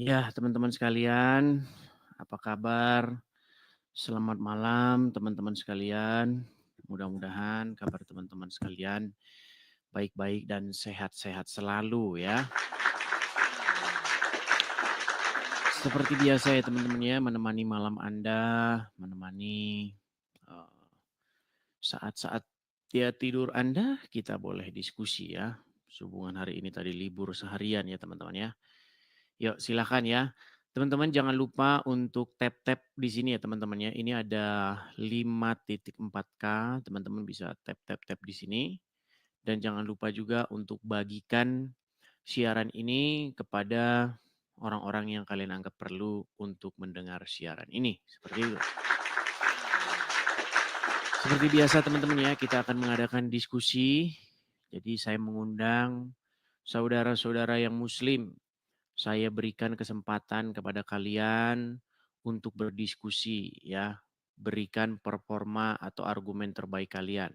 Ya, teman-teman sekalian, apa kabar? Selamat malam, teman-teman sekalian. Mudah-mudahan kabar teman-teman sekalian baik-baik dan sehat-sehat selalu ya. Seperti biasa ya teman-teman ya, menemani malam Anda, menemani eh, saat-saat dia tidur Anda, kita boleh diskusi ya. Sehubungan hari ini tadi libur seharian ya teman-teman ya. Yuk silakan ya. Teman-teman jangan lupa untuk tap-tap di sini ya teman-teman ya. Ini ada 5.4K, teman-teman bisa tap-tap-tap di sini. Dan jangan lupa juga untuk bagikan siaran ini kepada orang-orang yang kalian anggap perlu untuk mendengar siaran ini. Seperti itu. Seperti biasa teman-teman ya, kita akan mengadakan diskusi. Jadi saya mengundang saudara-saudara yang muslim. Saya berikan kesempatan kepada kalian untuk berdiskusi ya, berikan performa atau argumen terbaik kalian.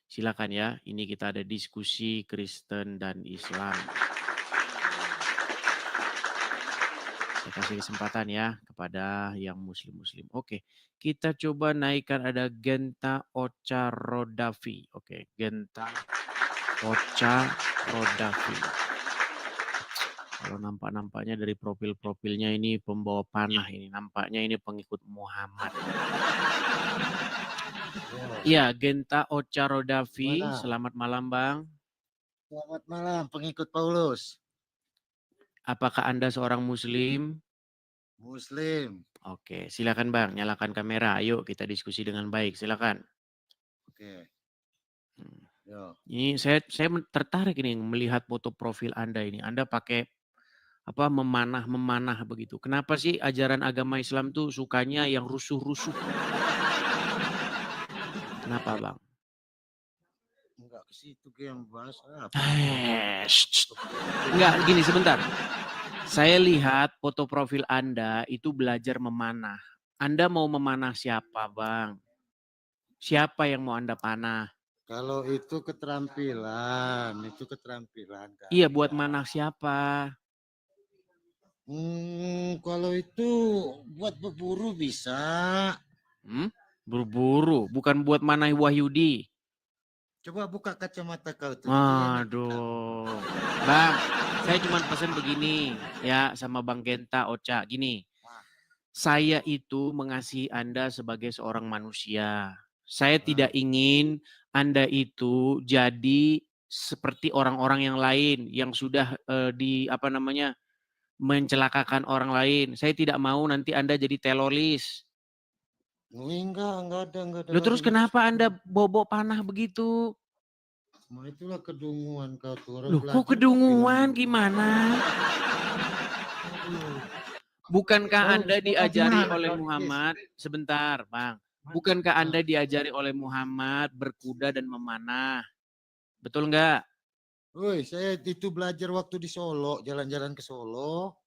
Silakan ya, ini kita ada diskusi Kristen dan Islam. Saya kasih kesempatan ya kepada yang muslim-muslim. Oke, kita coba naikkan ada Genta Ocha Rodavi. Oke, Genta Ocha Rodavi. Kalau nampaknya dari profilnya ini pembawa panah ini. Nampaknya ini pengikut Muhammad. Iya, Genta Ocha Rodavi. Selamat malam, Bang. Selamat malam, pengikut Paulus. Apakah Anda seorang Muslim? Muslim. Oke, silakan Bang. Nyalakan kamera. Ayo kita diskusi dengan baik. Silakan. Oke. Yo. Ini saya tertarik ini melihat foto profil Anda ini. Anda pakai apa memanah begitu. Kenapa sih ajaran agama Islam tuh sukanya yang rusuh-rusuh? Kenapa, Bang? Enggak ke situ yang bahas apa? Enggak, gini sebentar. Saya lihat foto profil Anda itu belajar memanah. Anda mau memanah siapa, Bang? Siapa yang mau Anda panah? Kalau itu keterampilan. Iya, buat manah siapa? Kalau itu buat berburu bisa. Berburu, bukan buat manah Wahyudi. Coba buka kacamata kau tuh. Aduh. Bang, saya cuma pesan begini ya sama Bang Genta Ocha. Gini, saya itu mengasihi Anda sebagai seorang manusia. Saya tidak ingin Anda itu jadi seperti orang-orang yang lain yang sudah mencelakakan orang lain. Saya tidak mau nanti Anda jadi teroris. Enggak ada. Loh terus kenapa Anda bobo panah begitu? Itulah kedunguan kau tuh. Loh kok kedunguan gimana? Bukankah Anda diajari oleh Muhammad? Sebentar, Bang. Bukankah Anda diajari oleh Muhammad berkuda dan memanah? Betul nggak? Woi, saya itu belajar waktu di Solo, jalan-jalan ke Solo.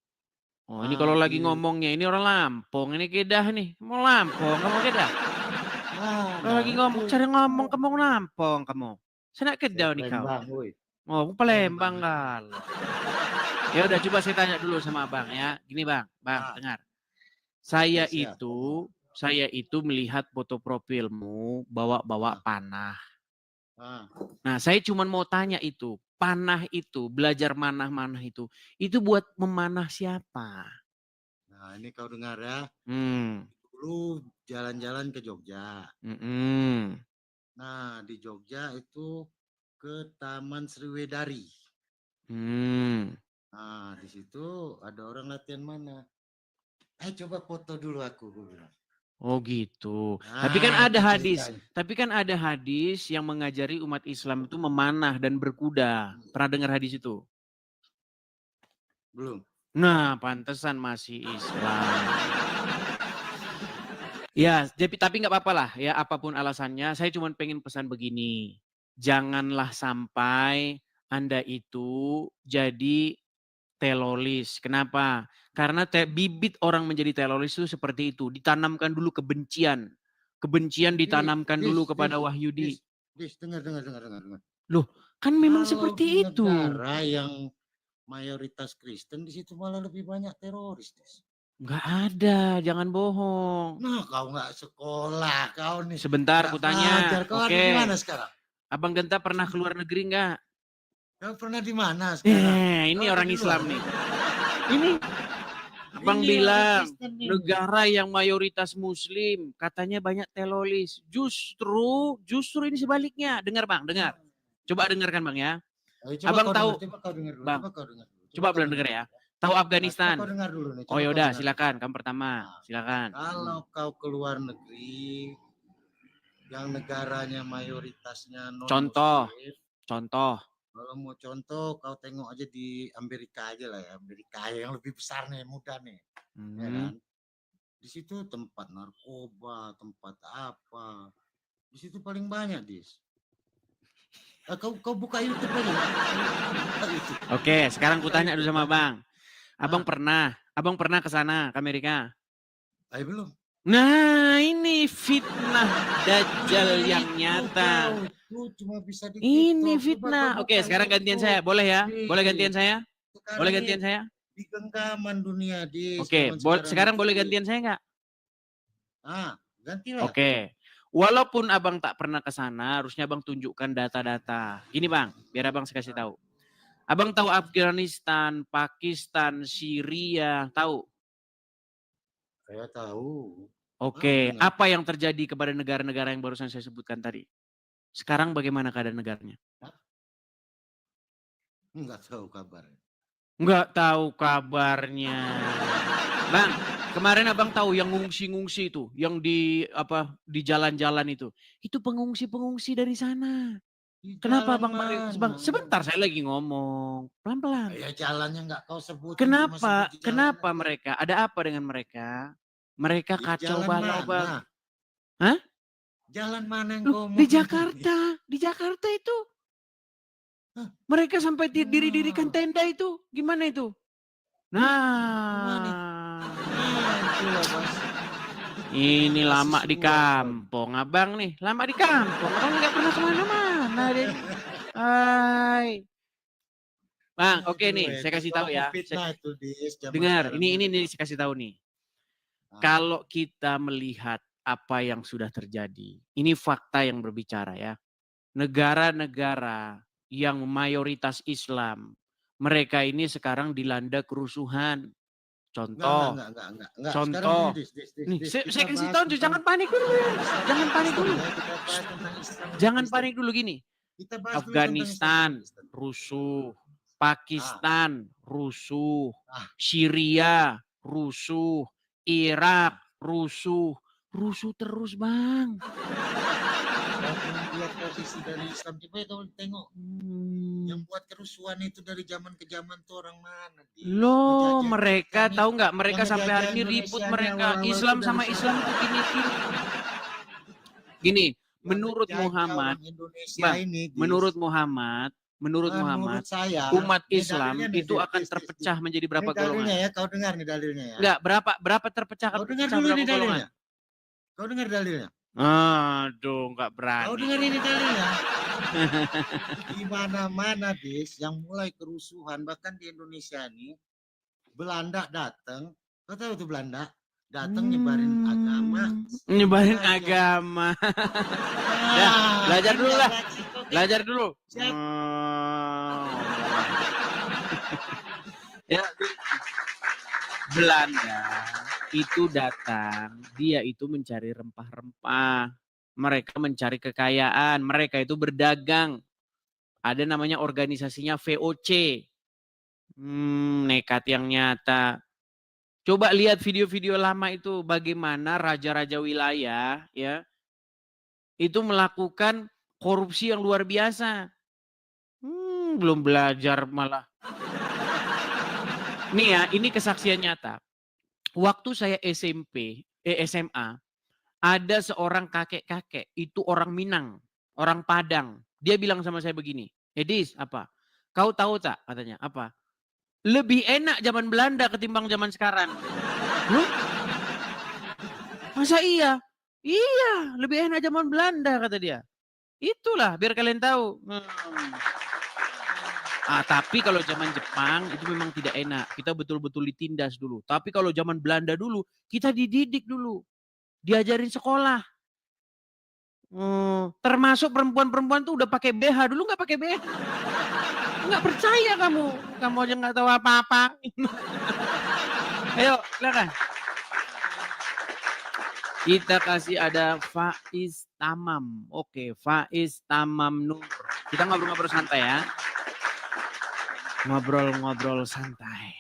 Oh, ini kalau lagi ngomongnya, ini orang Lampung, ini Kedah nih. Mau Lampung, kamu Kedah. Kalau lagi ngomong, cara ngomong kamu Lampung kamu. Saya Kedah nih kau. Oh, Palembang kalau. Ya udah coba saya tanya dulu sama Bang ya. Gini Bang, dengar. Saya itu melihat foto profilmu bawa-bawa panah. Nah, saya cuma mau tanya itu, panah itu, belajar manah-manah itu buat memanah siapa? Nah, ini kau dengar ya. Dulu jalan-jalan ke Jogja. Nah, di Jogja itu ke Taman Sriwedari. Nah, di situ ada orang latihan mana. Coba foto dulu aku bilang. Oh gitu. Nah, Tapi kan ada hadis yang mengajari umat Islam itu memanah dan berkuda. Pernah dengar hadis itu? Belum. Nah, pantesan masih Islam. Ya, tapi nggak apa-apa lah ya, apapun alasannya. Saya cuma pengen pesan begini. Janganlah sampai Anda itu jadi teroris. Kenapa? Karena bibit orang menjadi teroris itu seperti itu. Ditanamkan dulu kebencian. Kebencian ditanamkan dulu kepada Wahyudi. Dengar. Loh, kan memang seperti itu. Negara yang mayoritas Kristen, di situ malah lebih banyak teroris, Dis. Nggak ada, jangan bohong. Nah, kau nggak sekolah, kau nih Sebentar nggak kutanya. belajar. Kau ada di mana sekarang? Abang Genta pernah keluar negeri nggak? Kau pernah di mana sekarang? Ini Kau ada orang di Islam luar? nih. Ini Abang Ini orang bilang Kristen ini. negara yang mayoritas Muslim katanya banyak teroris. Justru ini sebaliknya. Dengar Bang, dengar. Coba dengarkan Bang ya. Ayo, coba Abang kau tahu, dengar, coba kau dengar dulu, Bang. coba kau dengar dulu. Coba kau belum dengar ya. Tahu Afghanistan. Coba kau dengar dulu nih. Oh coba kau yaudah, dengar silakan. dulu. Kamu pertama, silakan. Kalau kau keluar negeri yang negaranya mayoritasnya non Contoh. Muslim, Contoh. kalau mau contoh, kau tengok aja di Amerika aja lah ya. Amerika yang lebih besar nih, muda nih. Ya kan? Di situ tempat narkoba, tempat apa. Di situ paling banyak, Dis. Kau buka YouTube aja. Oke, sekarang kutanya dulu sama Bang. Abang pernah ke sana, ke Amerika? Ayo belum. Nah, ini fitnah Dajjal yang nyata. Cuma bisa di ini fitnah. Oke, sekarang gantian saya. Boleh ya? Boleh gantian saya? Boleh gantian saya? Di genggaman dunia, di Oke, sekarang boleh gantian saya nggak? Gantilah. Oke. Walaupun Abang tak pernah ke sana, harusnya Abang tunjukkan data-data. Gini Bang, biar Abang saya kasih tahu. Abang tahu Afghanistan, Pakistan, Syria, tahu? Saya tahu. Oke, apa yang terjadi kepada negara-negara yang barusan saya sebutkan tadi? Sekarang bagaimana keadaan negaranya? Enggak tahu kabar. Enggak tahu kabarnya. Bang, kemarin Abang tahu yang ngungsi-ngungsi itu, yang di jalan-jalan itu. Itu pengungsi-pengungsi dari sana. Kenapa Bang? Sebentar saya lagi ngomong. Pelan-pelan. Ya jalannya enggak kau sebut. Kenapa mereka? Ada apa dengan mereka? Mereka kacau balau bang. Hah? Jalan mana yang kau di Jakarta itu. Mereka sampai diri-dirikan tenda itu. Gimana itu? Nah. Ini lama di kampung Abang nih. Lama di kampung. Abang nggak pernah kemana-mana deh. Hai. Bang, oke nih. Saya kasih tahu ya. Dengar, ini saya kasih tahu nih. Kalau kita melihat apa yang sudah terjadi, ini fakta yang berbicara ya. Negara-negara yang mayoritas Islam, mereka ini sekarang dilanda kerusuhan. Contoh, contoh. Nih, saya kasih tahu, jangan panik dulu. Jangan panik dulu. Jangan panik dulu gini. Afghanistan rusuh, Pakistan rusuh, Syria rusuh, Irak rusuh terus Bang. Lihat posisi dari Islam, coba kau tengok yang buat kerusuhan itu dari zaman ke zaman tuh orang mana? Loh, mereka tahu nggak? Mereka sampai hari ini ribut mereka Islam sama Islam itu gini. Menurut Muhammad, menurut Muhammad, umat Islam itu akan terpecah menjadi berapa golongan? Ya, kau dengar nih dalilnya ya. Enggak, berapa terpecah? Kau dengar dulu nih dalilnya. Kau dengar dalilnya? Aduh, enggak berani. Kau dengar ini dalilnya? Di mana-mana, Dis, yang mulai kerusuhan, bahkan di Indonesia nih, Belanda datang. Kau tahu tuh Belanda? Datang nyebarin agama. Nyebarin agama. Ya, belajar dulu lah. Belajar dulu. Ya, Belanda itu datang, dia itu mencari rempah-rempah. Mereka mencari kekayaan, mereka itu berdagang. Ada namanya organisasinya VOC. Nekat yang nyata. Coba lihat video-video lama itu bagaimana raja-raja wilayah ya itu melakukan korupsi yang luar biasa. Belum belajar malah. Nih ya, ini kesaksian nyata. Waktu saya SMA, ada seorang kakek-kakek, itu orang Minang, orang Padang. Dia bilang sama saya begini, Edis, apa? Kau tahu tak? Katanya, apa? Lebih enak zaman Belanda ketimbang zaman sekarang. Masa iya? Iya, lebih enak zaman Belanda, kata dia. Itulah, biar kalian tahu. Tapi kalau zaman Jepang itu memang tidak enak. Kita betul-betul ditindas dulu. Tapi kalau zaman Belanda dulu, kita dididik dulu. Diajarin sekolah. Termasuk perempuan-perempuan tuh udah pakai BH. Dulu nggak pakai BH. Nggak percaya kamu. Kamu aja nggak tahu apa-apa. Ayo, silakan. Kita kasih ada Faiz Tamam. Oke, Faiz Tamam Nur. Kita ngobrol-ngobrol santai ya. Ngobrol-ngobrol santai.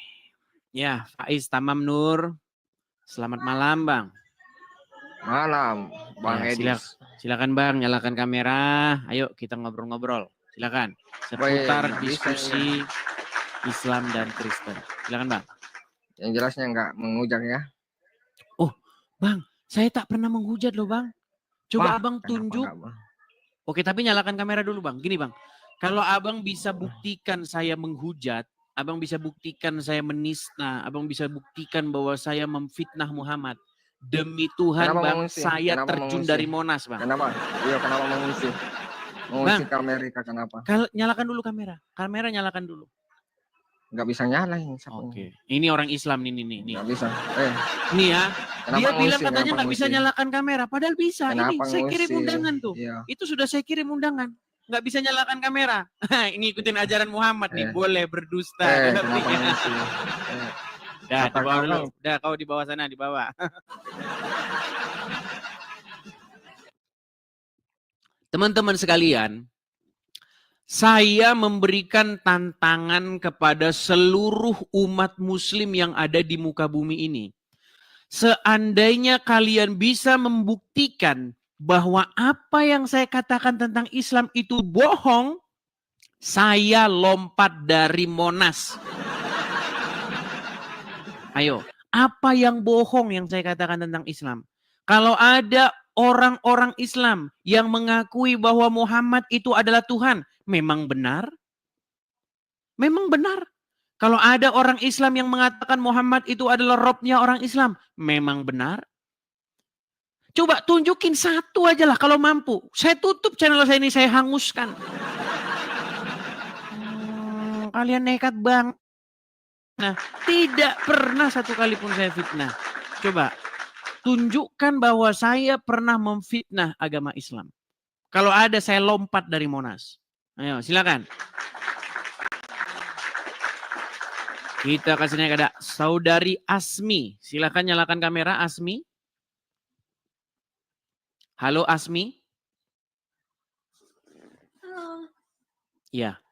Ya, Faiz Tamam Nur. Selamat malam, Bang. Malam, Bang Edis. Silakan Bang, nyalakan kamera. Ayo kita ngobrol-ngobrol. Silakan. Seputar diskusi Islam dan Kristen. Silakan Bang. Yang jelasnya nggak menghujat ya. Oh, Bang, saya tak pernah menghujat loh Bang. Coba Abang tunjuk. Oke, tapi nyalakan kamera dulu Bang. Gini Bang, kalau Abang bisa buktikan saya menghujat, Abang bisa buktikan saya menista, Abang bisa buktikan bahwa saya memfitnah Muhammad. Demi Tuhan kenapa Bang, mengungsi? Saya kenapa terjun mengungsi? Dari Monas Bang. Kenapa? Iya, kenapa mengungsi? Mengungsi ke Amerika kenapa? Nyalakan dulu kamera. Kamera nyalakan dulu. Nggak bisa nyala ini. Oke. Ini orang Islam nih. Nggak bisa. Nih ya. Dia bilang katanya nggak bisa nyalakan kamera. Padahal bisa. Kenapa ini saya kirim undangan tuh. Iya. Itu sudah saya kirim undangan. Nggak bisa nyalakan kamera. Ini ikutin ajaran Muhammad nih. Boleh berdusta. Kenapa mengungsi? Dah, di bawah dulu. Dah, kau di bawah sana, di bawah. Teman-teman sekalian, saya memberikan tantangan kepada seluruh umat muslim yang ada di muka bumi ini. Seandainya kalian bisa membuktikan bahwa apa yang saya katakan tentang Islam itu bohong, saya lompat dari Monas. Ayo, apa yang bohong yang saya katakan tentang Islam? Kalau ada orang-orang Islam yang mengakui bahwa Muhammad itu adalah Tuhan, memang benar? Memang benar. Kalau ada orang Islam yang mengatakan Muhammad itu adalah Robnya orang Islam, memang benar? Coba tunjukin satu aja lah kalau mampu. Saya tutup channel saya ini, saya hanguskan. Kalian nekat bang. Nah, tidak pernah satu kali pun saya fitnah. Coba, tunjukkan bahwa saya pernah memfitnah agama Islam. Kalau ada, saya lompat dari Monas. Ayo, silakan. Kita kasih naik ada Saudari Asmi. Silakan nyalakan kamera, Asmi. Halo, Asmi. Halo. Ya.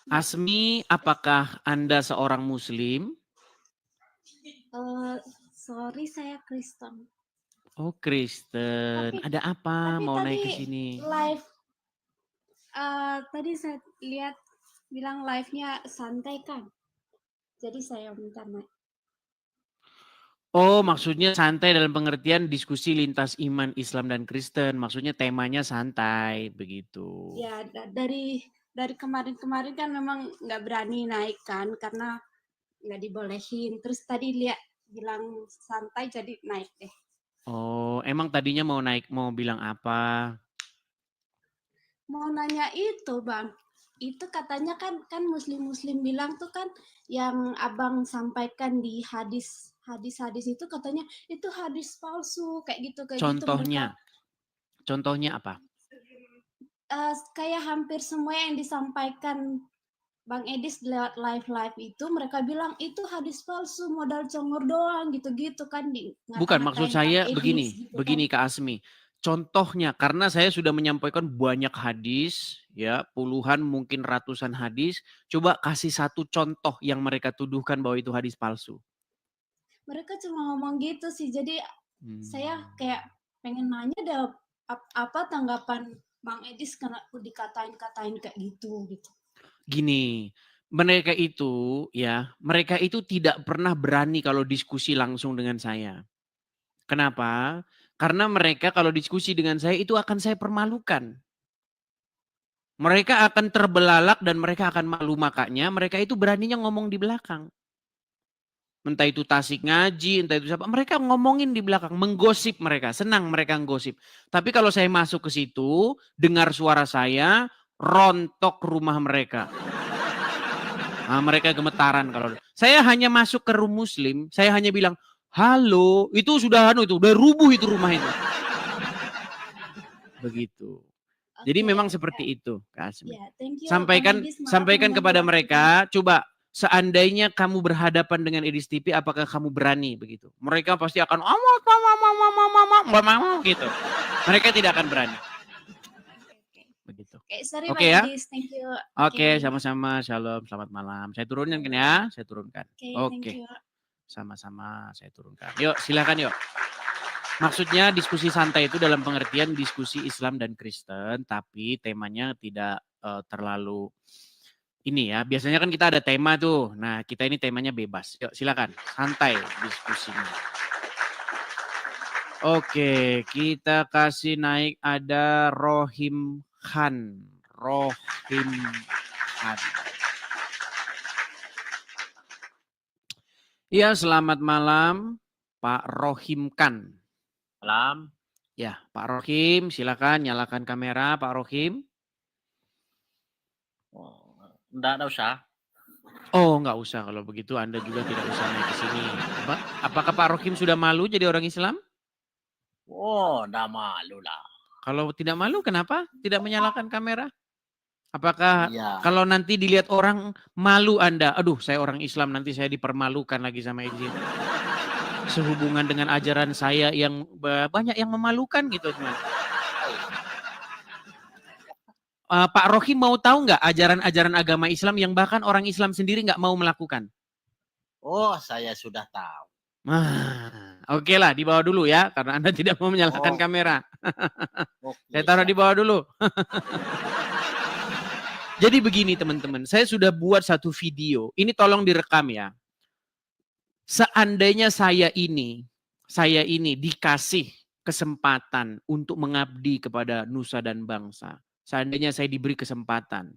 Asmi, apakah Anda seorang Muslim? Sorry, saya Kristen. Oh, Kristen. Ada apa? Mau naik ke sini? Live. Tadi saya lihat bilang live-nya santai kan. Jadi saya minta naik. Oh, maksudnya santai dalam pengertian diskusi lintas iman Islam dan Kristen. Maksudnya temanya santai, begitu. Ya, dari kemarin-kemarin kan memang nggak berani naik kan karena nggak dibolehin. Terus tadi lihat bilang santai jadi naik deh. Oh, emang tadinya mau naik, mau bilang apa? Mau nanya itu Bang, itu katanya kan muslim-muslim bilang tuh kan yang abang sampaikan di hadis itu katanya itu hadis palsu kayak gitu. Contohnya apa? Kayak hampir semua yang disampaikan Bang Edis lewat live itu mereka bilang itu hadis palsu, modal congor doang gitu-gitu kan. Bukan, maksud saya begini Kak Asmi. Contohnya, karena saya sudah menyampaikan banyak hadis, ya puluhan mungkin ratusan hadis. Coba kasih satu contoh yang mereka tuduhkan bahwa itu hadis palsu. Mereka cuma ngomong gitu sih, jadi saya kayak pengen nanya deh apa tanggapan Bang Edis karena dikatain kayak gitu. Gini, mereka itu tidak pernah berani kalau diskusi langsung dengan saya. Kenapa? Karena mereka kalau diskusi dengan saya itu akan saya permalukan. Mereka akan terbelalak dan mereka akan malu, makanya mereka itu beraninya ngomong di belakang. Entah itu tasik ngaji, entah itu siapa. Mereka ngomongin di belakang, menggosip mereka. Senang mereka menggosip. Tapi kalau saya masuk ke situ, dengar suara saya, rontok rumah mereka. Mereka gemetaran kalau saya hanya masuk ke room muslim, saya hanya bilang halo, itu sudah udah rubuh itu rumah itu. Begitu. Jadi memang seperti itu, Kak Asmi. Ya, thank you, Sampaikan Bang Edis. Maaf sampaikan mengganggu kepada waktu mereka, coba seandainya kamu berhadapan dengan Edis TV, apakah kamu berani begitu? Mereka pasti akan gitu. Mereka tidak akan berani. Begitu. Sorry, Oke Bang ya. Edis. Thank you. Oke, sama-sama. Shalom, selamat malam. Saya turunkan kan ya? Saya turunkan. Thank Oke. you. Sama-sama saya turunkan. Yuk, silakan yuk. Maksudnya diskusi santai itu dalam pengertian diskusi Islam dan Kristen, tapi temanya tidak terlalu ini ya. Biasanya kan kita ada tema tuh. Nah, kita ini temanya bebas. Yuk, silakan. Santai diskusinya. Oke, kita kasih naik ada Rohim Khan. Rohim Khan. Iya, selamat malam Pak Rohim Khan. Malam. Ya, Pak Rohim, silakan nyalakan kamera, Pak Rohim. Enggak usah. Oh, nggak usah kalau begitu Anda juga tidak usah naik ke sini. Apakah Pak Rohim sudah malu jadi orang Islam? Oh, enggak malu lah. Kalau tidak malu, kenapa tidak menyalakan kamera? Apakah Iya. kalau nanti dilihat orang malu Anda? Aduh, saya orang Islam, nanti saya dipermalukan lagi sama izin. Sehubungan dengan ajaran saya yang banyak yang memalukan gitu teman. Pak Rohim mau tahu nggak ajaran-ajaran agama Islam yang bahkan orang Islam sendiri nggak mau melakukan? Oh, saya sudah tahu. Oke lah, di bawah dulu ya, karena Anda tidak mau menyalakan kamera. Saya taruh di bawah dulu. Jadi begini teman-teman, saya sudah buat satu video. Ini tolong direkam ya. Seandainya saya ini dikasih kesempatan untuk mengabdi kepada nusa dan bangsa. Seandainya saya diberi kesempatan,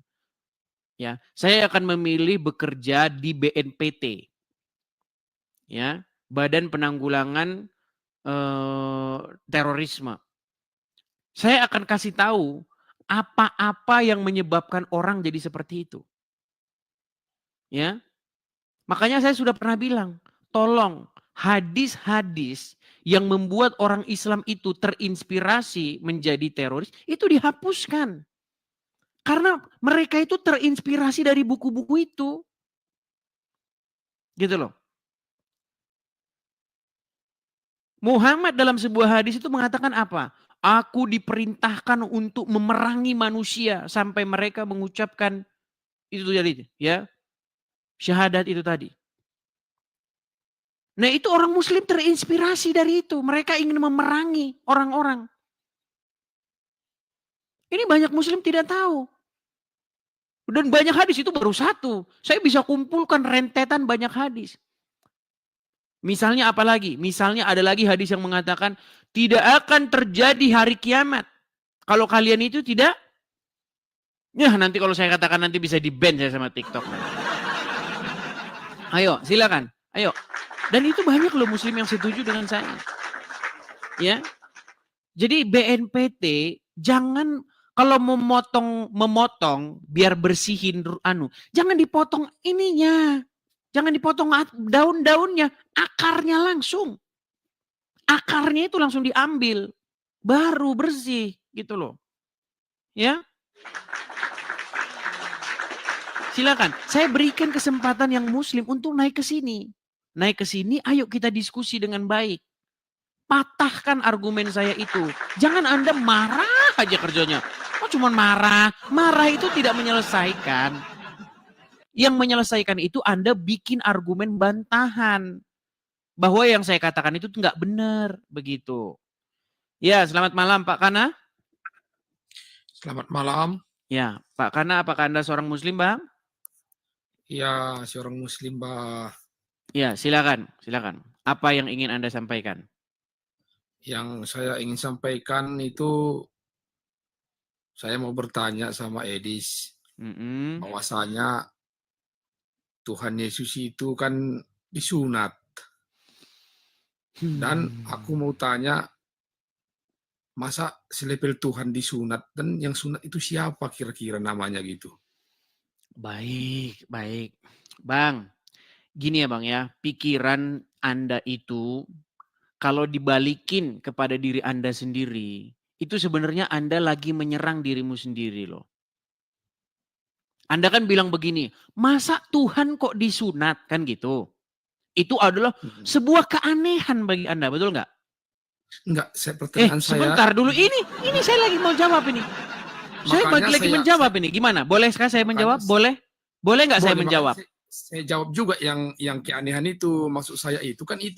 ya, saya akan memilih bekerja di BNPT, ya, Badan Penanggulangan Terorisme. Saya akan kasih tahu apa-apa yang menyebabkan orang jadi seperti itu, ya. Makanya saya sudah pernah bilang, tolong hadis-hadis yang membuat orang Islam itu terinspirasi menjadi teroris, itu dihapuskan. Karena mereka itu terinspirasi dari buku-buku itu. Gitu loh. Muhammad dalam sebuah hadis itu mengatakan apa? Aku diperintahkan untuk memerangi manusia sampai mereka mengucapkan itu tadi, ya. Syahadat itu tadi. Nah, itu orang muslim terinspirasi dari itu. Mereka ingin memerangi orang-orang. Ini banyak muslim tidak tahu. Dan banyak hadis itu baru satu. Saya bisa kumpulkan rentetan banyak hadis. Misalnya apa lagi? Misalnya ada lagi hadis yang mengatakan tidak akan terjadi hari kiamat. Kalau kalian itu tidak, ya nanti kalau saya katakan nanti bisa di-ban saya sama TikTok. Ayo, silakan. Ayo. Dan itu banyak loh muslim yang setuju dengan saya. Ya. Jadi BNPT jangan kalau memotong biar bersihin jangan dipotong ininya. Jangan dipotong daun-daunnya, akarnya langsung. Akarnya itu langsung diambil. Baru bersih gitu loh. Ya. Silakan. Saya berikan kesempatan yang muslim untuk naik ke sini. Naik ke sini, ayo kita diskusi dengan baik. Patahkan argumen saya itu. Jangan Anda marah aja kerjanya. Oh cuma marah. Marah itu tidak menyelesaikan. Yang menyelesaikan itu Anda bikin argumen bantahan. Bahwa yang saya katakan itu nggak benar. Begitu. Ya, selamat malam Pak Kana. Selamat malam. Ya, Pak Kana, apakah Anda seorang muslim, Bang? Ya, seorang muslim, Bah. Ya, silakan. Apa yang ingin Anda sampaikan? Yang saya ingin sampaikan itu, saya mau bertanya sama Edis, bahwasanya Tuhan Yesus itu kan disunat. Dan aku mau tanya, masa selevel Tuhan disunat, dan yang sunat itu siapa kira-kira namanya gitu? Baik. Bang, gini ya Bang ya, pikiran Anda itu kalau dibalikin kepada diri Anda sendiri, itu sebenarnya Anda lagi menyerang dirimu sendiri loh. Anda kan bilang begini, masa Tuhan kok disunat kan gitu. Itu adalah sebuah keanehan bagi Anda, betul nggak? Enggak, pertanyaan saya. Sebentar dulu, ini saya lagi mau jawab ini. Saya lagi menjawab ini, gimana? Bolehkah saya menjawab? Boleh? Boleh nggak saya menjawab? Saya jawab juga yang keanehan itu. Maksud saya itu kan di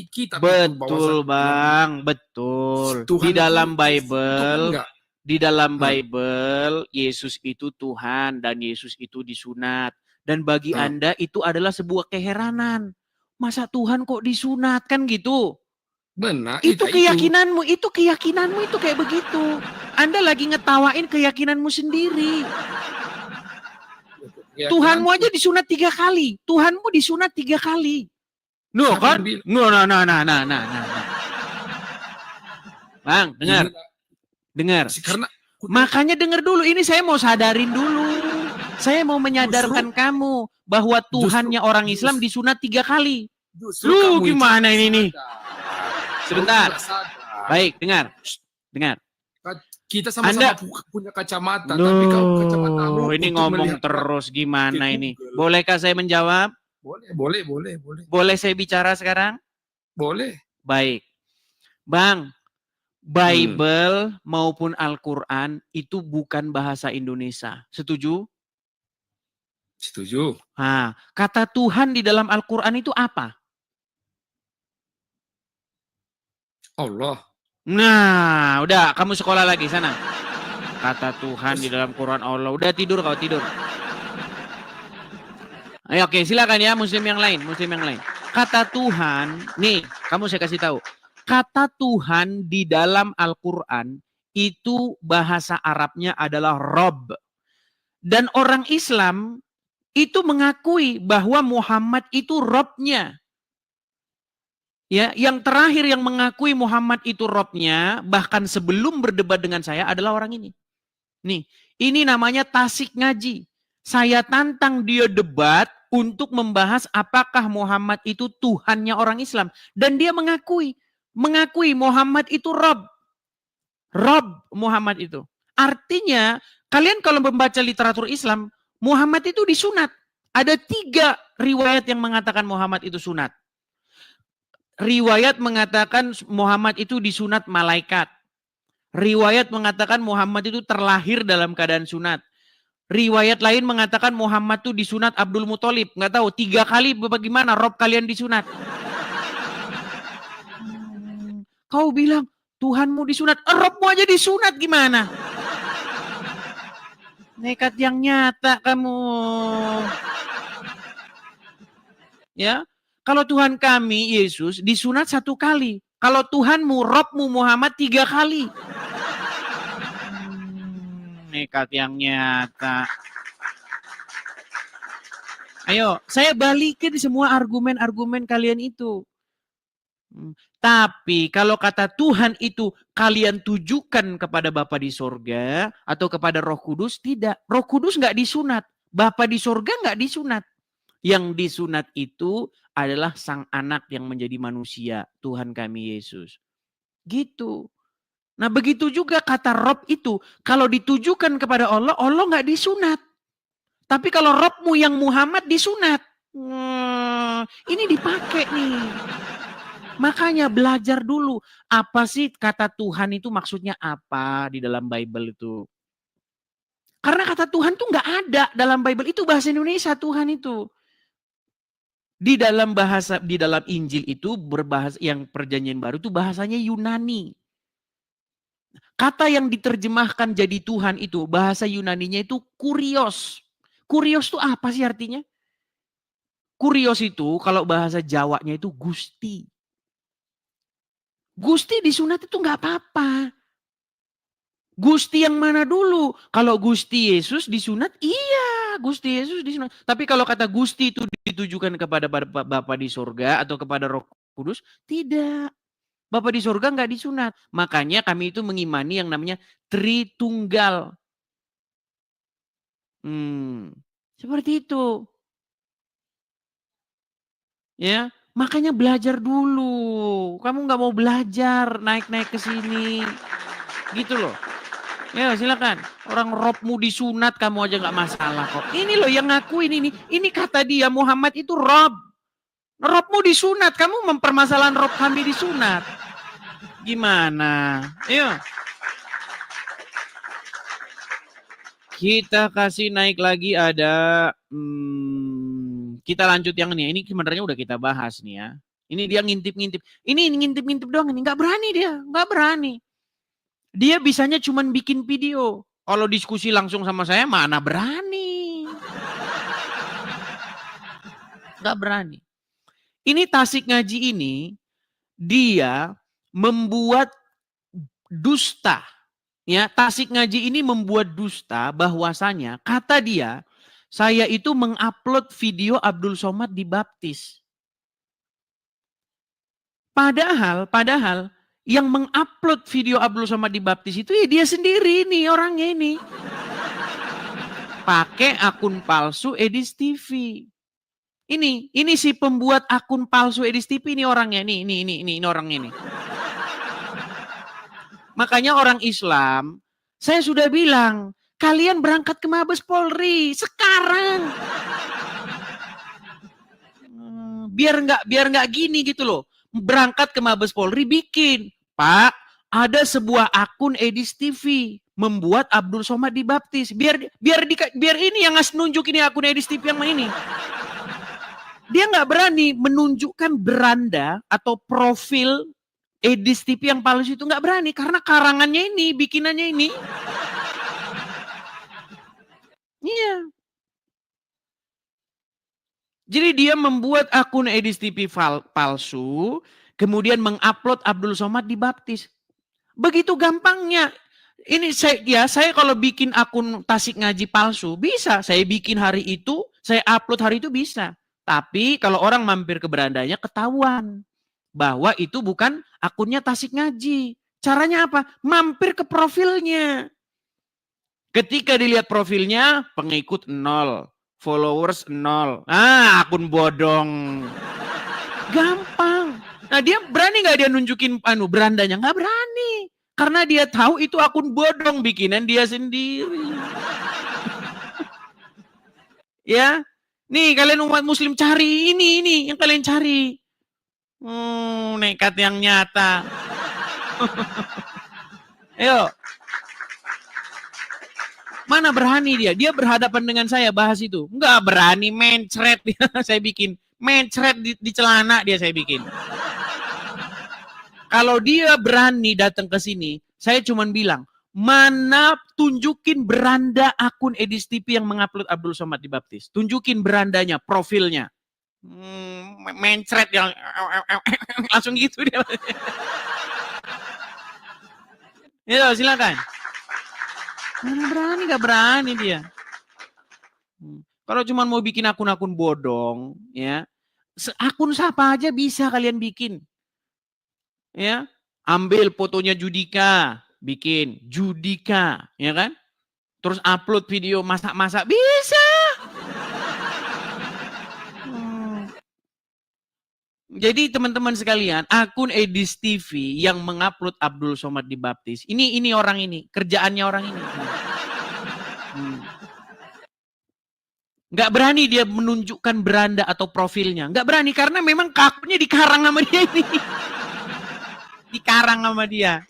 kitab. Betul Bang, betul. Di dalam Bible, di dalam Bible, Yesus itu Tuhan dan Yesus itu disunat. Dan bagi Anda itu adalah sebuah keheranan. Masa Tuhan kok disunat kan gitu? Benar. Itu keyakinanmu, itu kayak begitu. Anda lagi ngetawain keyakinanmu sendiri. Tuhanmu aja disunat 3 kali. Tuhanmu disunat 3 kali. No kan? Nah. Bang, dengar. Makanya dengar dulu. Ini saya mau sadarin dulu. Saya mau menyadarkan kamu bahwa Tuhannya orang Islam disunat 3 kali. Lu gimana ini nih? Sebentar. Baik, dengar. Kita sama-sama punya kacamata, tapi kalau kacamatamu ini ngomong terus gimana ini? Bolehkah saya menjawab? Boleh. Boleh saya bicara sekarang? Boleh. Baik. Bang, Bible maupun Al-Quran itu bukan bahasa Indonesia. Setuju? Setuju. Nah, kata Tuhan di dalam Al-Quran itu apa? Allah. Nah, udah kamu sekolah lagi sana. Kata Tuhan di dalam Quran Allah. Udah tidur kau tidur. Ayo, oke, silakan ya muslim yang lain. Kata Tuhan, nih kamu saya kasih tahu. Kata Tuhan di dalam Al-Quran itu bahasa Arabnya adalah Rob. Dan orang Islam itu mengakui bahwa Muhammad itu Robnya. Ya, yang terakhir yang mengakui Muhammad itu Robnya, bahkan sebelum berdebat dengan saya adalah orang ini. Nih, ini namanya Tasik Ngaji. Saya tantang dia debat untuk membahas apakah Muhammad itu Tuhannya orang Islam. Dan dia mengakui Muhammad itu Rob. Rob Muhammad itu. Artinya, kalian kalau membaca literatur Islam, Muhammad itu disunat. Ada 3 riwayat yang mengatakan Muhammad itu sunat. Riwayat mengatakan Muhammad itu disunat malaikat. Riwayat mengatakan Muhammad itu terlahir dalam keadaan sunat. Riwayat lain mengatakan Muhammad itu disunat Abdul Muthalib. Nggak tahu 3 kali bagaimana Rob kalian disunat. Kau bilang Tuhanmu disunat, Robmu aja disunat gimana? Nekat yang nyata kamu. Ya. Kalau Tuhan kami, Yesus, disunat 1 kali. Kalau Tuhanmu, Robmu, Muhammad 3 kali. Nekat yang nyata. Ayo, saya balikin semua argumen-argumen kalian itu. Tapi kalau kata Tuhan itu kalian tujukan kepada Bapa di sorga atau kepada Roh Kudus, tidak. Roh Kudus nggak disunat. Bapa di sorga nggak disunat. Yang disunat itu adalah sang anak yang menjadi manusia, Tuhan kami Yesus. Gitu. Nah begitu juga kata Rob itu, kalau ditujukan kepada Allah, Allah nggak disunat. Tapi kalau Robmu yang Muhammad disunat. Ini dipakai nih. Makanya belajar dulu, apa sih kata Tuhan itu maksudnya apa di dalam Bible itu. Karena kata Tuhan tuh nggak ada dalam Bible, itu bahasa Indonesia Tuhan itu. Di dalam Injil itu berbahasa yang perjanjian baru itu bahasanya Yunani. Kata yang diterjemahkan jadi Tuhan itu bahasa Yunaninya itu kurios. Kurios itu apa sih artinya? Kurios itu kalau bahasa Jawanya itu Gusti. Gusti disunat itu nggak apa-apa. Gusti yang mana dulu? Kalau Gusti Yesus disunat, iya Gusti Yesus disunat. Tapi kalau kata Gusti itu ditujukan kepada Bapa di sorga atau kepada Roh Kudus, tidak. Bapa di sorga nggak disunat. Makanya kami itu mengimani yang namanya Tritunggal. Seperti itu. Ya, makanya belajar dulu. Kamu nggak mau belajar, naik-naik ke sini. Gitu loh. Ya silakan. Orang robmu disunat kamu aja nggak masalah kok. Ini loh yang ngakuin ini. Ini kata dia Muhammad itu rob. Robmu disunat. Kamu mempermasalahan rob kami disunat. Gimana? Ayo. Kita kasih naik lagi ada. Kita lanjut yang ini. Ini sebenarnya udah kita bahas nih ya. Ini dia ngintip-ngintip. Ini ngintip-ngintip doang. Ini nggak berani dia. Nggak berani. Dia bisanya cuman bikin video. Kalau diskusi langsung sama saya mana berani. Nggak berani. Ini Tasik Ngaji ini dia membuat dusta. Ya, Tasik Ngaji ini membuat dusta bahwasanya kata dia saya itu mengupload video Abdul Somad dibaptis. Padahal yang mengupload video Abdul Somad dibaptis itu ya dia sendiri nih orangnya ini. Pakai akun palsu Edis TV. Ini si pembuat akun palsu Edis TV ini orangnya nih, ini orangnya nih. Makanya orang Islam, saya sudah bilang, kalian berangkat ke Mabes Polri sekarang. Biar nggak gini gitu loh. Berangkat ke Mabes Polri bikin, Pak, ada sebuah akun Edis TV membuat Abdul Somad dibaptis. Biar ini yang ngasih nunjuk ini akun Edis TV yang ini. Dia nggak berani menunjukkan beranda atau profil Edis TV yang palsu itu nggak berani karena karangannya ini, bikinannya ini. Iya. Jadi dia membuat akun Edis TV palsu, kemudian mengupload Abdul Somad dibaptis. Begitu gampangnya. Ini saya kalau bikin akun Tasik Ngaji palsu bisa, saya bikin hari itu, saya upload hari itu bisa. Tapi kalau orang mampir ke berandanya ketahuan bahwa itu bukan akunnya Tasik Ngaji. Caranya apa? Mampir ke profilnya. Ketika dilihat profilnya, pengikut 0, followers 0. Akun bodong. Gampang. Nah, dia berani nggak dia nunjukin berandanya? Nggak berani. Karena dia tahu itu akun bodong bikinan dia sendiri. Ya. Nih, kalian umat muslim cari ini yang kalian cari. Nekat yang nyata. Ayo. Mana berani dia? Dia berhadapan dengan saya bahas itu. Enggak berani, mencret dia. Saya bikin. Mencret di celana dia saya bikin. Kalau dia berani datang ke sini, saya cuma bilang, mana tunjukin beranda akun Edis TV yang mengupload Abdul Somad dibaptis. Tunjukin berandanya, profilnya. Mencret yang langsung gitu dia. Ya, silakan. Mana berani, gak berani dia. Kalau cuma mau bikin akun-akun bodong, ya, akun siapa aja bisa kalian bikin. Ya, ambil fotonya Judika, bikin Judika, ya kan? Terus upload video masak-masak bisa. Jadi teman-teman sekalian, akun Edis TV yang mengupload Abdul Somad dibaptis, ini orang ini, kerjaannya orang ini. Nggak berani dia menunjukkan beranda atau profilnya, nggak berani karena memang akunnya dikarang sama dia ini. Dikarang sama dia.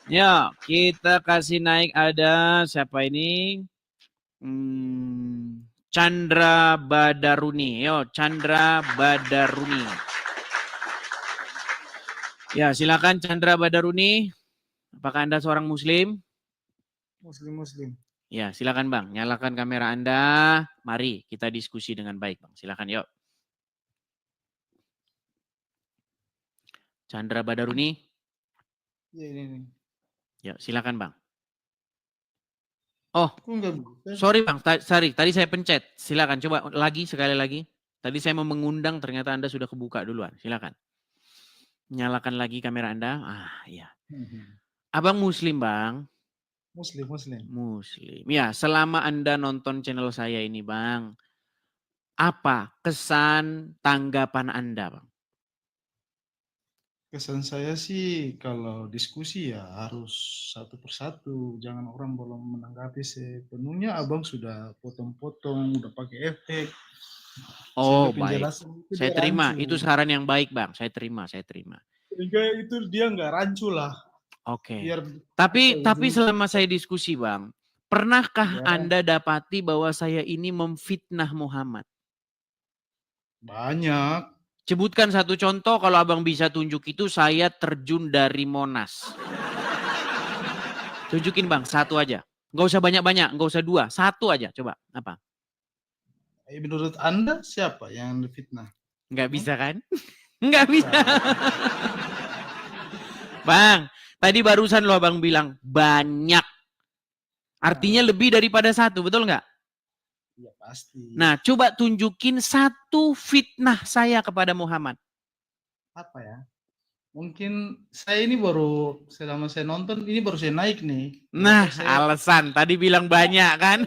Ya, kita kasih naik ada siapa ini? Chandra Badaruni. Yo, Chandra Badaruni. Ya, silakan Chandra Badaruni. Apakah Anda seorang muslim? Muslim. Ya, silakan Bang. Nyalakan kamera Anda. Mari kita diskusi dengan baik, Bang. Silakan, yuk. Chandra Badaruni. Ya, ini. Ya, silakan Bang. Oh, sorry Bang, tadi saya pencet. Silakan coba sekali lagi. Tadi saya mau mengundang, ternyata Anda sudah kebuka duluan. Silakan. Nyalakan lagi kamera Anda. Iya. Abang muslim, Bang? Muslim. Ya, selama Anda nonton channel saya ini, Bang, Apa kesan tanggapan Anda, Bang? Kesan saya sih kalau diskusi ya harus satu persatu, jangan orang belum menanggapi sepenuhnya. Abang sudah potong-potong, udah pakai efek, Oh, sehingga baik. penjelasan itu Saya dia terima. rancu. Itu saran yang baik, Bang. Saya terima. Sehingga itu dia nggak rancu lah. Oke. Biar Tapi ujung selama saya diskusi, Bang, pernahkah ya Anda dapati bahwa saya ini memfitnah Muhammad? banyak. Sebutkan satu contoh, kalau Abang bisa tunjuk itu saya terjun dari Monas. Tunjukin, Bang, satu aja. Nggak usah banyak-banyak, nggak usah dua. Satu aja, coba. Apa? Menurut Anda siapa yang fitnah? Nggak bisa kan? Nggak bisa. Bang, tadi barusan lo Abang bilang banyak. Artinya lebih daripada satu, betul nggak? Ya pasti. Nah, coba tunjukin satu fitnah saya kepada Muhammad. Apa ya? Mungkin saya ini baru, selama saya nonton, ini baru saya naik nih. Nah, Saya alasan. Tadi bilang banyak kan?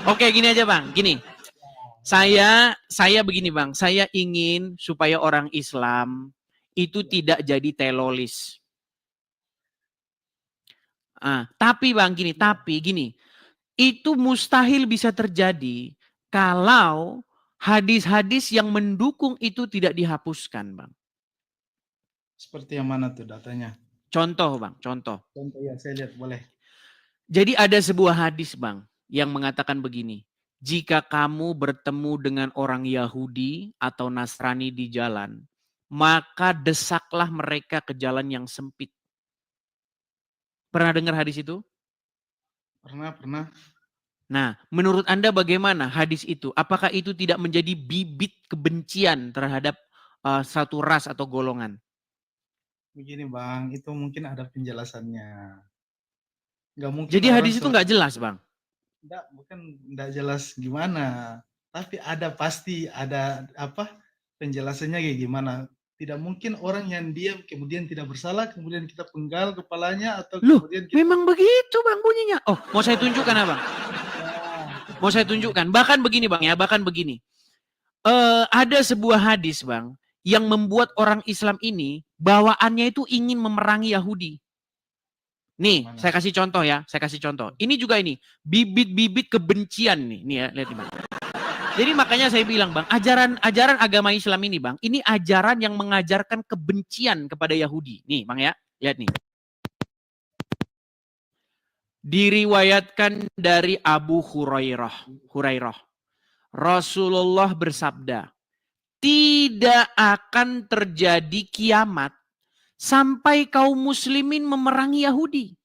Oke, gini aja Bang. Gini. Saya begini Bang. Saya ingin supaya orang Islam itu tidak jadi telolis. Tapi Bang, gini. Itu mustahil bisa terjadi kalau hadis-hadis yang mendukung itu tidak dihapuskan, Bang. seperti yang mana tuh datanya? Contoh, Bang, contoh. Contoh ya, saya lihat boleh. Jadi ada sebuah hadis, Bang, yang mengatakan begini. Jika kamu bertemu dengan orang Yahudi atau Nasrani di jalan, maka desaklah mereka ke jalan yang sempit. Pernah dengar hadis itu? Pernah. Nah, menurut Anda bagaimana hadis itu? Apakah itu tidak menjadi bibit kebencian terhadap satu ras atau golongan? Begini Bang, itu mungkin ada penjelasannya. Nggak mungkin. Jadi hadis itu nggak jelas, Bang? Nggak jelas gimana. Tapi pasti ada penjelasannya kayak gimana. Tidak mungkin orang yang diam kemudian tidak bersalah, kemudian kita penggal kepalanya atau Loh, kemudian kita... memang begitu Bang bunyinya. Oh, mau saya tunjukkan Abang? Mau saya tunjukkan. Bahkan begini Bang ya, ada sebuah hadis Bang, yang membuat orang Islam ini bawaannya itu ingin memerangi Yahudi. Nih, saya kasih contoh ya, Ini juga ini, bibit-bibit kebencian nih. Nih ya, lihat nih Bang. Jadi makanya saya bilang Bang, ajaran agama Islam ini Bang, ini ajaran yang mengajarkan kebencian kepada Yahudi. Nih Bang ya, lihat nih. Diriwayatkan dari Abu Hurairah. Rasulullah bersabda, tidak akan terjadi kiamat sampai kaum muslimin memerangi Yahudi.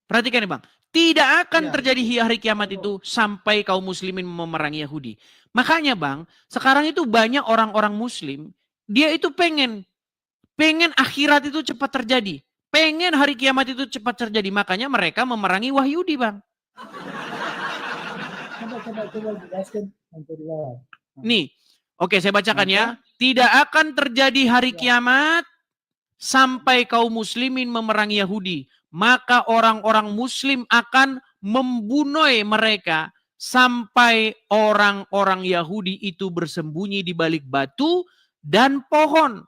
Perhatikan nih Bang. Tidak akan terjadi hari kiamat itu sampai kaum muslimin memerangi Yahudi. Makanya Bang, sekarang itu banyak orang-orang muslim, dia itu pengen akhirat itu cepat terjadi. Pengen hari kiamat itu cepat terjadi. Makanya mereka memerangi Wahyudi Bang. Coba jelaskan. Nih, oke saya bacakan ya. Tidak akan terjadi hari kiamat sampai kaum muslimin memerangi Yahudi. Maka orang-orang muslim akan membunuh mereka sampai orang-orang Yahudi itu bersembunyi di balik batu dan pohon.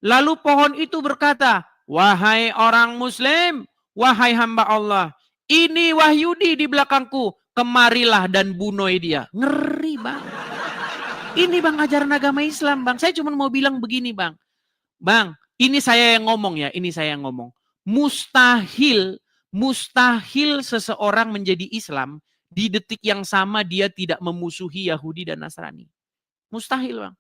Lalu pohon itu berkata, wahai orang muslim, wahai hamba Allah, ini Wahyudi di belakangku, kemarilah dan bunuh dia. Ngeri Bang. Ini Bang ajaran agama Islam Bang. Saya cuma mau bilang begini Bang. Bang, ini saya yang ngomong ya, Mustahil seseorang menjadi Islam di detik yang sama dia tidak memusuhi Yahudi dan Nasrani. Mustahil Bang.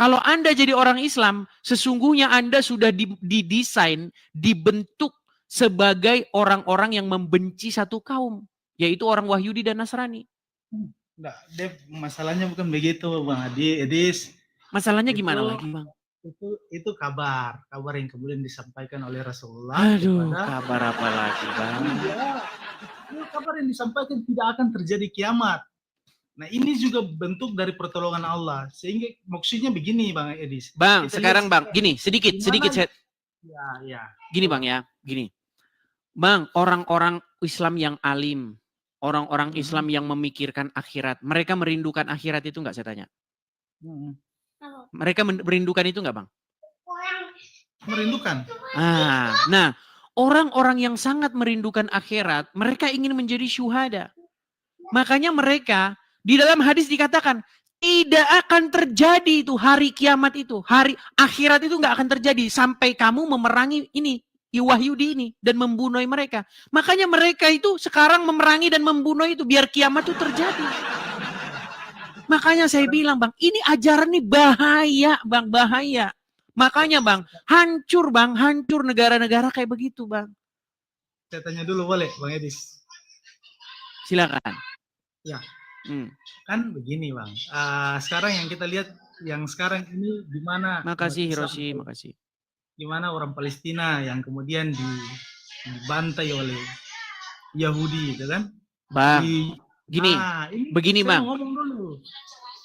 Kalau Anda jadi orang Islam, sesungguhnya Anda sudah didesain, dibentuk sebagai orang-orang yang membenci satu kaum, yaitu orang Wahyudi dan Nasrani. Enggak, masalahnya bukan begitu Bang Edis. Masalahnya gimana lagi Bang? Itu kabar yang kemudian disampaikan oleh Rasulullah. Aduh, kabar apa lagi Bang? Itu kabar yang disampaikan tidak akan terjadi kiamat. Nah ini juga bentuk dari pertolongan Allah. Sehingga maksudnya begini Bang Edis. Bang, sekarang Bang, gini sedikit saya. Ya. Gini Bang ya, gini. Bang, orang-orang Islam yang alim, Orang-orang Islam yang memikirkan akhirat, mereka merindukan akhirat itu enggak, saya tanya? Mereka merindukan itu enggak, Bang? Merindukan. Nah, orang-orang yang sangat merindukan akhirat, mereka ingin menjadi syuhada. Makanya mereka, di dalam hadis dikatakan, tidak akan terjadi itu hari kiamat itu. Hari akhirat itu enggak akan terjadi sampai kamu memerangi ini, Wahyudi ini, dan membunuh mereka. Makanya mereka itu sekarang memerangi dan membunuh itu, biar kiamat itu terjadi. Makanya saya bilang, Bang, ini ajaran ini bahaya, Bang, bahaya. Makanya, Bang, hancur negara-negara kayak begitu, Bang. Saya tanya dulu boleh, Bang Edis? Silakan. Ya, kan begini, Bang. Sekarang yang kita lihat, yang sekarang ini di mana? Makasih, Hiroshi, makasih. Di mana orang Palestina yang kemudian dibantai oleh Yahudi, gitu kan? Bang, begini, Bang. Ngomong dulu.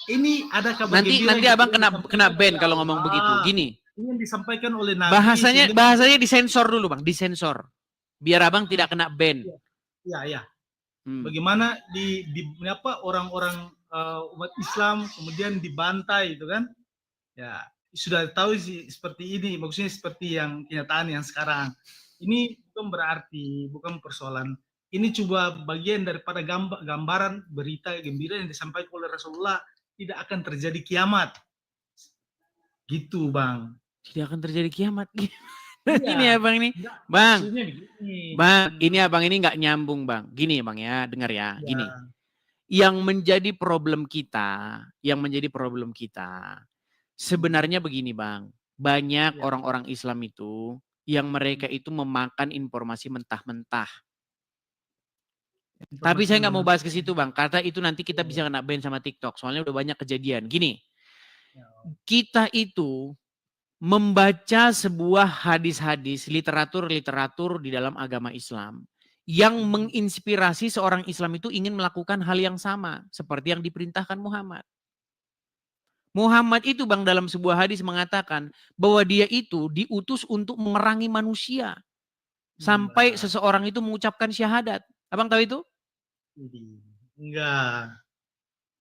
Ini ada kabar nanti Abang kena ban kalau ngomong begitu. Gini. Ini yang disampaikan oleh Nabi. Bahasanya disensor dulu, Bang, disensor. Biar Abang tidak kena ban. Iya. Bagaimana orang-orang umat Islam kemudian dibantai, itu kan? Ya, sudah tahu sih seperti ini, maksudnya seperti yang kenyataan yang sekarang. Ini bukan berarti, bukan persoalan. Ini coba bagian daripada gambaran berita gembira yang disampaikan oleh Rasulullah, tidak akan terjadi kiamat. Gitu, Bang. Tidak akan terjadi kiamat. Ini ya, Bang, ini. Bang, ini Abang ini nggak nyambung, Bang. Gini, Bang, ya, dengar ya. Gini. Yang menjadi problem kita, sebenarnya begini, Bang. Banyak orang-orang Islam itu yang mereka itu memakan informasi mentah-mentah. Tapi saya nggak mau bahas ke situ, Bang. Karena itu nanti kita bisa kena ban sama TikTok. Soalnya udah banyak kejadian. Gini, kita itu membaca sebuah hadis-hadis, literatur di dalam agama Islam yang menginspirasi seorang Islam itu ingin melakukan hal yang sama seperti yang diperintahkan Muhammad. Muhammad itu, Bang, dalam sebuah hadis mengatakan bahwa dia itu diutus untuk memerangi manusia sampai seseorang itu mengucapkan syahadat. Abang tahu itu? Enggak.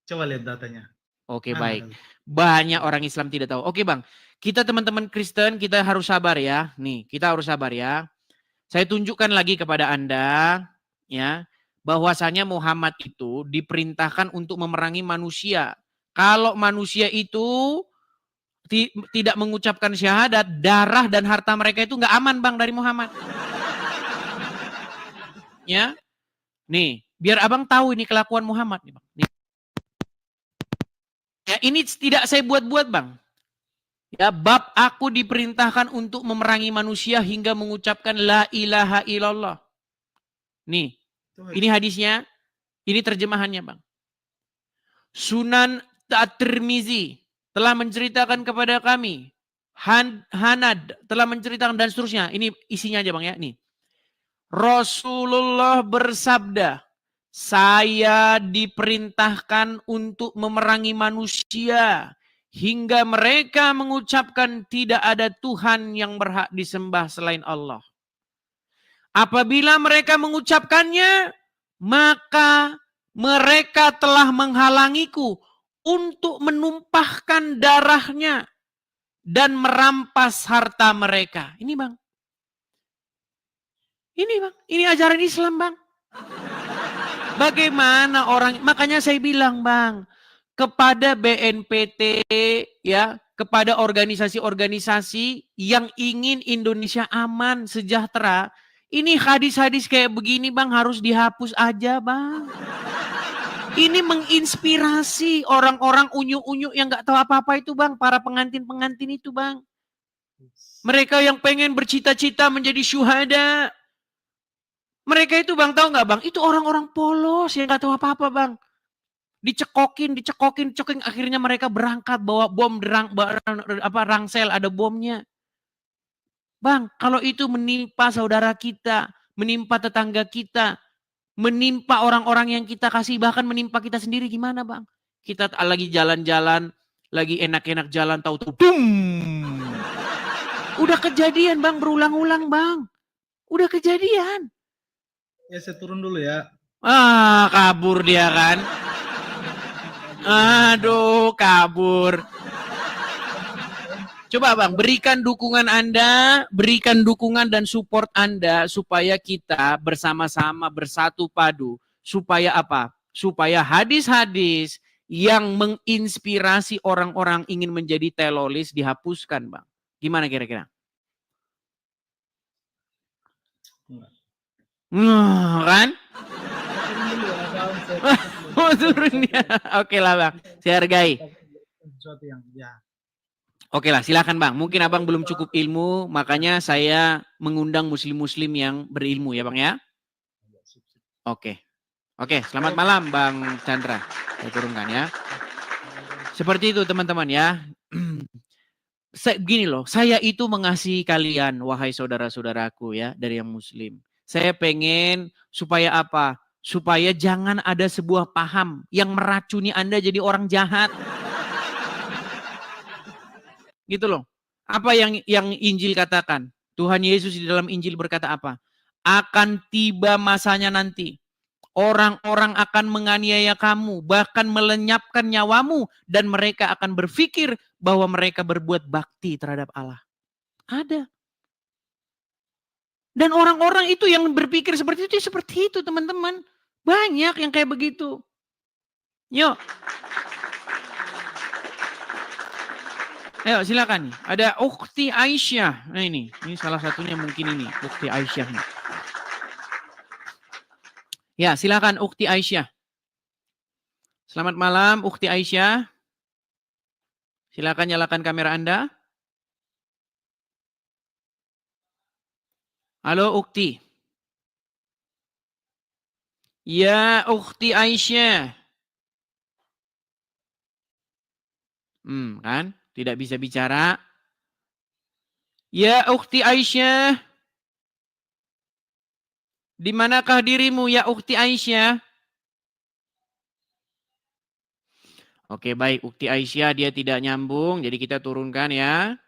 Coba lihat datanya. Oke, baik. Banyak orang Islam tidak tahu. Oke, Bang. Kita teman-teman Kristen, kita harus sabar ya. Nih, kita harus sabar ya. Saya tunjukkan lagi kepada Anda ya, bahwasanya Muhammad itu diperintahkan untuk memerangi manusia. Kalau manusia itu tidak mengucapkan syahadat, darah dan harta mereka itu nggak aman, Bang, dari Muhammad. Ya. Nih, biar Abang tahu ini kelakuan Muhammad nih, Bang. Nih. Ya, ini tidak saya buat-buat, Bang. Ya, bab aku diperintahkan untuk memerangi manusia hingga mengucapkan la ilaha illallah. Nih, ini hadisnya, ini terjemahannya, Bang. Sunan At-Tirmizi telah menceritakan kepada kami, Hanad telah menceritakan dan seterusnya. Ini isinya aja, Bang, ya. Nih. Rasulullah bersabda, saya diperintahkan untuk memerangi manusia hingga mereka mengucapkan tidak ada Tuhan yang berhak disembah selain Allah. Apabila mereka mengucapkannya, maka mereka telah menghalangiku untuk menumpahkan darahnya dan merampas harta mereka. Ini, Bang. Ini, Bang. Ini ajaran Islam, Bang. Bagaimana orang, makanya saya bilang, Bang, kepada BNPT, ya, kepada organisasi-organisasi yang ingin Indonesia aman, sejahtera, ini hadis-hadis kayak begini, Bang, harus dihapus aja, Bang. Ini menginspirasi orang-orang unyu-unyu yang nggak tahu apa-apa itu, Bang, para pengantin-pengantin itu, Bang. Mereka yang pengen bercita-cita menjadi syuhada. Mereka itu, Bang, tahu nggak, Bang? Itu orang-orang polos yang nggak tahu apa-apa, Bang. Dicekokin, akhirnya mereka berangkat bawa bom, rangsel, ada bomnya. Bang, kalau itu menimpa saudara kita, menimpa tetangga kita, menimpa orang-orang yang kita kasih, bahkan menimpa kita sendiri, gimana, Bang? Kita lagi jalan-jalan, lagi enak-enak jalan, tahu-tahu, udah kejadian, Bang, berulang-ulang, Bang. Udah kejadian. Ya, saya turun dulu ya. Kabur dia kan. Aduh, kabur. Coba Bang, berikan dukungan Anda, berikan dukungan dan support Anda supaya kita bersama-sama bersatu padu. Supaya apa? Supaya hadis-hadis yang menginspirasi orang-orang ingin menjadi teroris dihapuskan, Bang. Gimana kira-kira? Kan? Oh, turun ya. Oke lah Bang, saya hargai. Sesuatu yang ya. Oke lah, silakan Bang. Mungkin Abang belum cukup ilmu, makanya saya mengundang muslim-muslim yang berilmu ya Bang ya. Oke. Oke, selamat malam Bang Chandra. Saya turunkan ya. Seperti itu teman-teman ya. Gini loh, saya itu mengasihi kalian, wahai saudara-saudaraku ya, dari yang muslim. Saya pengen supaya apa? Supaya jangan ada sebuah paham yang meracuni Anda jadi orang jahat. Gitu loh. Apa yang Injil katakan? Tuhan Yesus di dalam Injil berkata apa? Akan tiba masanya nanti. Orang-orang akan menganiaya kamu, bahkan melenyapkan nyawamu, dan mereka akan berpikir bahwa mereka berbuat bakti terhadap Allah. Ada. Dan orang-orang itu yang berpikir seperti itu teman-teman. Banyak yang kayak begitu. Yuk. Ayo silakan. Ada Ukhti Aisyah. Nah ini salah satunya mungkin ini. Ukhti Aisyah. Ya silakan Ukhti Aisyah. Selamat malam Ukhti Aisyah. Silakan nyalakan kamera Anda. Halo Ukhti. Ya Ukhti Aisyah. Kan? Tidak bisa bicara. Ya Ukhti Aisyah. Di manakah dirimu ya Ukhti Aisyah? Oke baik, Ukhti Aisyah dia tidak nyambung. Jadi kita turunkan ya.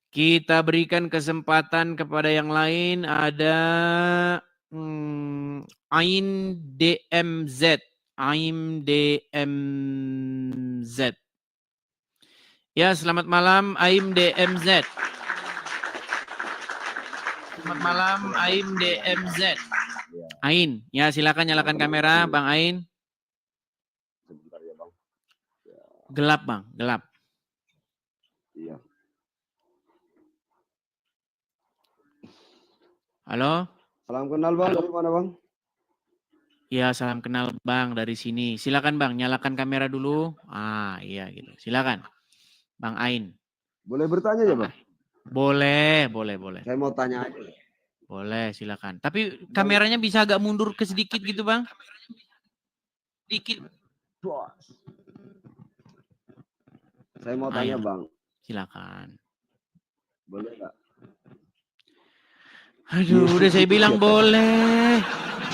Kita berikan kesempatan kepada yang lain. Ada Ain DMZ. Ain DMZ. Ya, selamat malam Aim DMZ. Selamat malam Aim DMZ. Ain, ya silakan nyalakan kamera Bang Ain. Sebentar ya Bang. Gelap Bang, gelap. Iya. Halo? Salam kenal Bang, dari mana Bang? Ya, salam kenal Bang dari sini. Silakan Bang, nyalakan kamera dulu. Iya gitu. Silakan. Bang Ain. Boleh bertanya ya Bang? Boleh. Saya mau tanya aja. Boleh, silakan. Tapi kameranya bisa agak mundur ke sedikit gitu, Bang. Dikit. Saya mau tanya Bang. Silakan. Boleh nggak? Aduh, udah saya bilang boleh.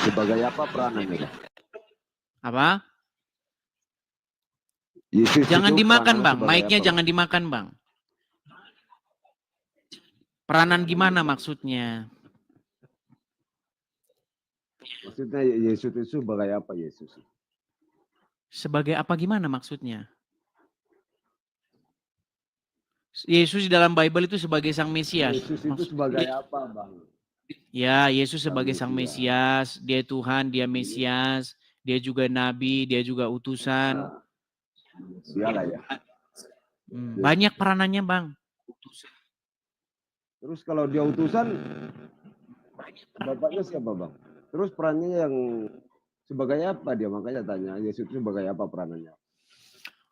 Sebagai apa peranannya Bang? Apa? Yesus jangan itu dimakan Bang, sebagai mic-nya apa, jangan dimakan Bang. Peranan gimana maksudnya? Maksudnya Yesus itu sebagai apa Yesus? Sebagai apa gimana maksudnya? Yesus di dalam Bible itu sebagai Sang Mesias. Yesus itu sebagai apa Bang? Ya, Yesus sebagai Sang Mesias, dia Tuhan, dia Mesias, dia juga Nabi, dia juga utusan. Iyalah ya. Banyak peranannya Bang. Terus kalau dia utusan, bapaknya siapa Bang? Terus perannya yang sebagai apa dia? Makanya tanya, Yesus itu sebagai apa peranannya?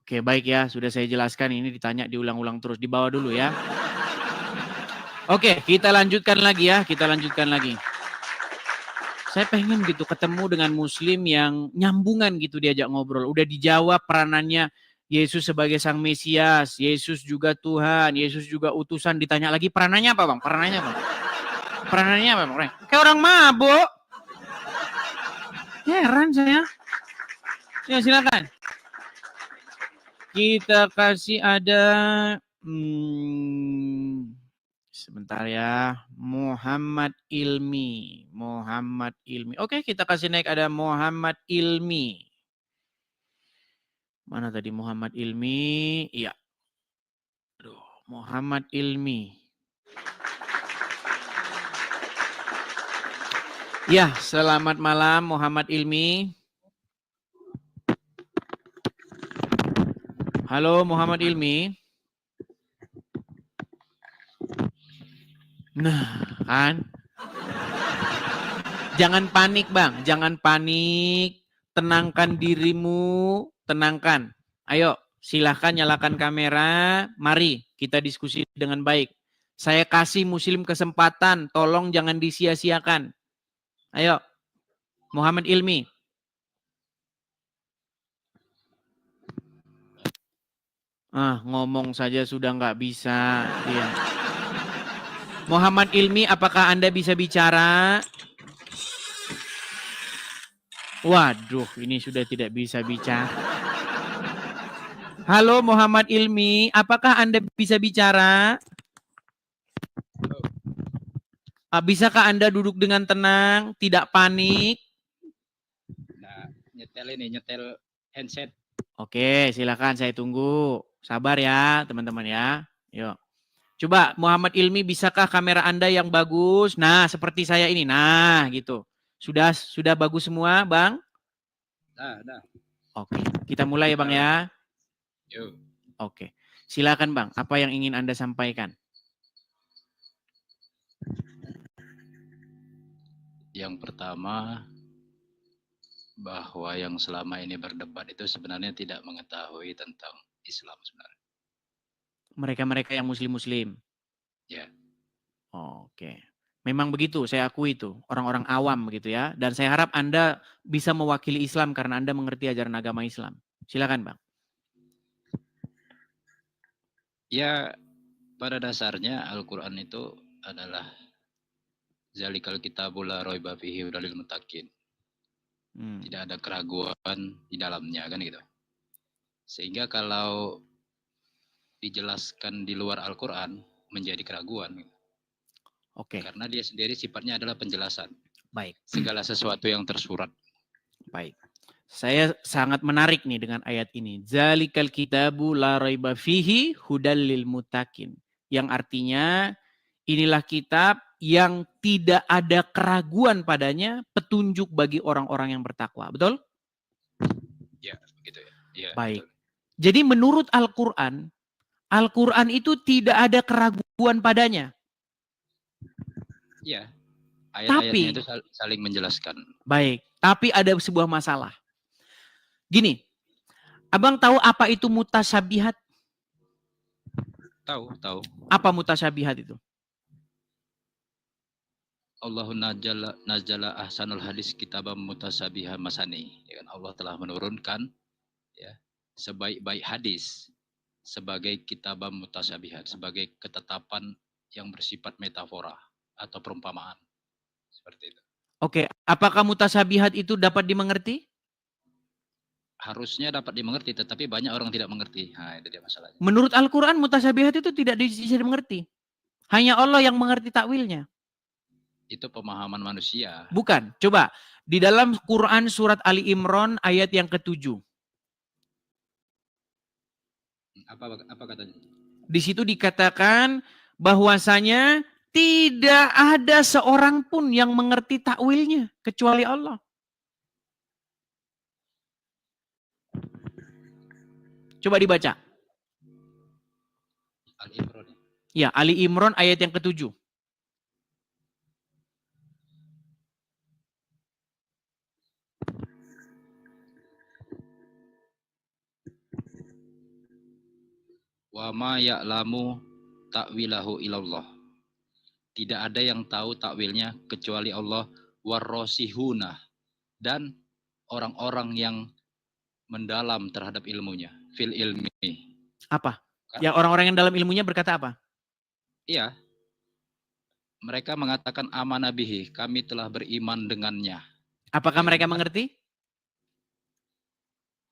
Oke, baik ya. Sudah saya jelaskan. Ini ditanya diulang-ulang terus. Di bawah dulu ya. Oke, kita lanjutkan lagi ya. Saya pengen gitu ketemu dengan muslim yang nyambungan gitu diajak ngobrol. Udah dijawab peranannya Yesus sebagai Sang Mesias. Yesus juga Tuhan. Yesus juga utusan. Ditanya lagi peranannya apa Bang? Peranannya apa Bang? Kayak orang mabuk. Heran saya. Ya silakan. Kita kasih ada Sebentar ya. Muhammad Ilmi. Muhammad Ilmi. Oke, kita kasih naik ada Muhammad Ilmi. Mana tadi Muhammad Ilmi? Iya. Aduh, Muhammad Ilmi. Ya, selamat malam Muhammad Ilmi. Halo Muhammad Ilmi. Nah, kan? Jangan panik, Bang. Jangan panik. Tenangkan dirimu. Tenangkan. Ayo, silahkan nyalakan kamera. Mari kita diskusi dengan baik. Saya kasih Muslim kesempatan. Tolong jangan disia-siakan. Ayo, Muhammad Ilmi. Ngomong saja sudah nggak bisa. Dia. Muhammad Ilmi, apakah Anda bisa bicara? Waduh, ini sudah tidak bisa bicara. Halo Muhammad Ilmi, apakah Anda bisa bicara? Bisakah Anda duduk dengan tenang, tidak panik? Nah, nyetel handset. Oke, silakan saya tunggu. Sabar ya, teman-teman ya. Yuk. Coba Muhammad Ilmi, bisakah kamera Anda yang bagus? Nah, seperti saya ini. Nah, gitu. Sudah bagus semua, Bang? Nah. Oke, kita mulai ya, Bang ya. Yuk. Oke. Silakan, Bang. Apa yang ingin Anda sampaikan? Yang pertama, bahwa yang selama ini berdebat itu sebenarnya tidak mengetahui tentang Islam sebenarnya. Mereka-mereka yang muslim-muslim. Ya. Oke. Memang begitu, saya akui itu. Orang-orang awam begitu ya. Dan saya harap Anda bisa mewakili Islam karena Anda mengerti ajaran agama Islam. Silakan, Bang. Ya, pada dasarnya Al-Quran itu adalah Zalikal kitabul la raiba fihi hudalil muttaqin. Tidak ada keraguan di dalamnya kan gitu. Sehingga kalau dijelaskan di luar Al-Quran menjadi keraguan. Oke. Karena dia sendiri sifatnya adalah penjelasan. Baik. Segala sesuatu yang tersurat. Baik. Saya sangat menarik nih dengan ayat ini. Zalikal kitabu la raiba fihi hudal lil muttaqin. Yang artinya inilah kitab yang tidak ada keraguan padanya, petunjuk bagi orang-orang yang bertakwa. Betul? Ya, begitu ya. Ya, baik. Betul. Jadi menurut Al-Quran, Al-Quran itu tidak ada keraguan padanya. Ya, ayat-ayatnya itu saling menjelaskan. Baik, tapi ada sebuah masalah. Gini, Abang tahu apa itu mutasyabihat? Tahu. Apa mutasyabihat itu? Allahun najala ahsanul hadis kitabam mutasabiha masani. Ya kan? Allah telah menurunkan ya sebaik-baik hadis sebagai kitabam mutasabihat, sebagai ketetapan yang bersifat metafora atau perumpamaan. Seperti itu. Oke, apakah mutasyabihat itu dapat dimengerti? Harusnya dapat dimengerti, tetapi banyak orang tidak mengerti. Nah, itu dia masalahnya. Menurut Al-Quran, mutasyabihat itu tidak bisa dimengerti. Hanya Allah yang mengerti takwilnya. Itu pemahaman manusia. Bukan. Coba, di dalam Quran surat Ali Imran ayat yang ke-7. Apa katanya? Di situ dikatakan bahwasanya tidak ada seorang pun yang mengerti takwilnya kecuali Allah. Coba dibaca. Ali Imran. Ya, Ali Imran ayat yang ke-7. Wa ma ya'lamu ta'wilahu ilallah. Tidak ada yang tahu takwilnya kecuali Allah. Warrosihuna. Dan orang-orang yang mendalam terhadap ilmunya. Fil ilmi. Apa? Ya, orang-orang yang dalam ilmunya berkata apa? Iya. Mereka mengatakan amanah bihi. Kami telah beriman dengannya. Apakah mereka mengerti?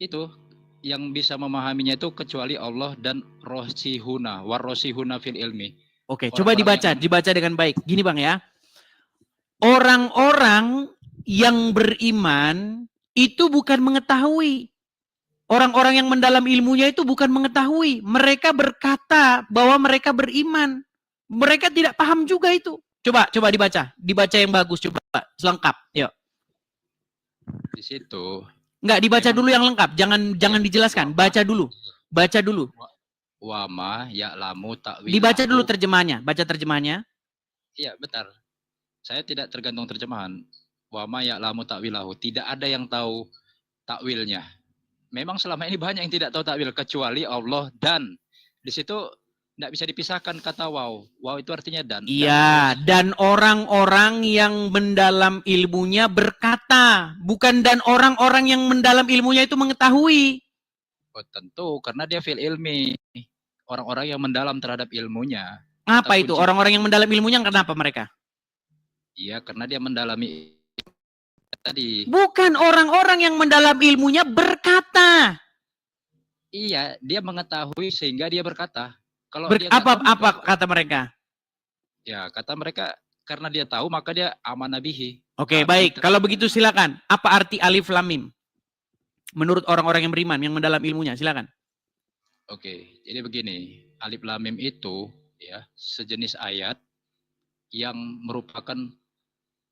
Itu. Yang bisa memahaminya itu kecuali Allah dan rosihuna. Warrosihuna fil ilmi. Oke, coba Orang-orang dibaca dengan baik. Gini Bang ya. Orang-orang yang beriman itu bukan mengetahui. Orang-orang yang mendalam ilmunya itu bukan mengetahui. Mereka berkata bahwa mereka beriman. Mereka tidak paham juga itu. Coba dibaca. Dibaca yang bagus, coba. Selengkap, yuk. di situ Enggak, dibaca memang dulu yang lengkap. Jangan dijelaskan. Baca dulu. Baca dulu. wama ya'lamu ta'wilahu. Dibaca dulu terjemahannya. Baca terjemahannya. Iya, benar. Saya tidak tergantung terjemahan. Wama ya'lamu ta'wilahu. Tidak ada yang tahu takwilnya. Memang selama ini banyak yang tidak tahu takwil kecuali Allah, dan di situ tidak bisa dipisahkan kata wow. Wow itu artinya dan. Iya, dan orang-orang yang mendalam ilmunya berkata, bukan dan orang-orang yang mendalam ilmunya itu mengetahui. Oh, tentu karena dia fil ilmi. Orang-orang yang mendalam terhadap ilmunya. Apa Kata itu? kunci- Orang-orang yang mendalam ilmunya kenapa mereka? Iya, karena dia mendalami tadi. Bukan orang-orang yang mendalam ilmunya berkata. Iya, dia mengetahui sehingga dia berkata. Kalau dia nggak Apa tahu, nggak- kata mereka? Ya, kata mereka karena dia tahu maka dia amanah bihi. Oke, Tapi baik. Kalau begitu silakan. Apa arti alif lam mim? Menurut orang-orang yang beriman, yang mendalam ilmunya, silakan. Oke, jadi begini, alif lam mim itu ya sejenis ayat yang merupakan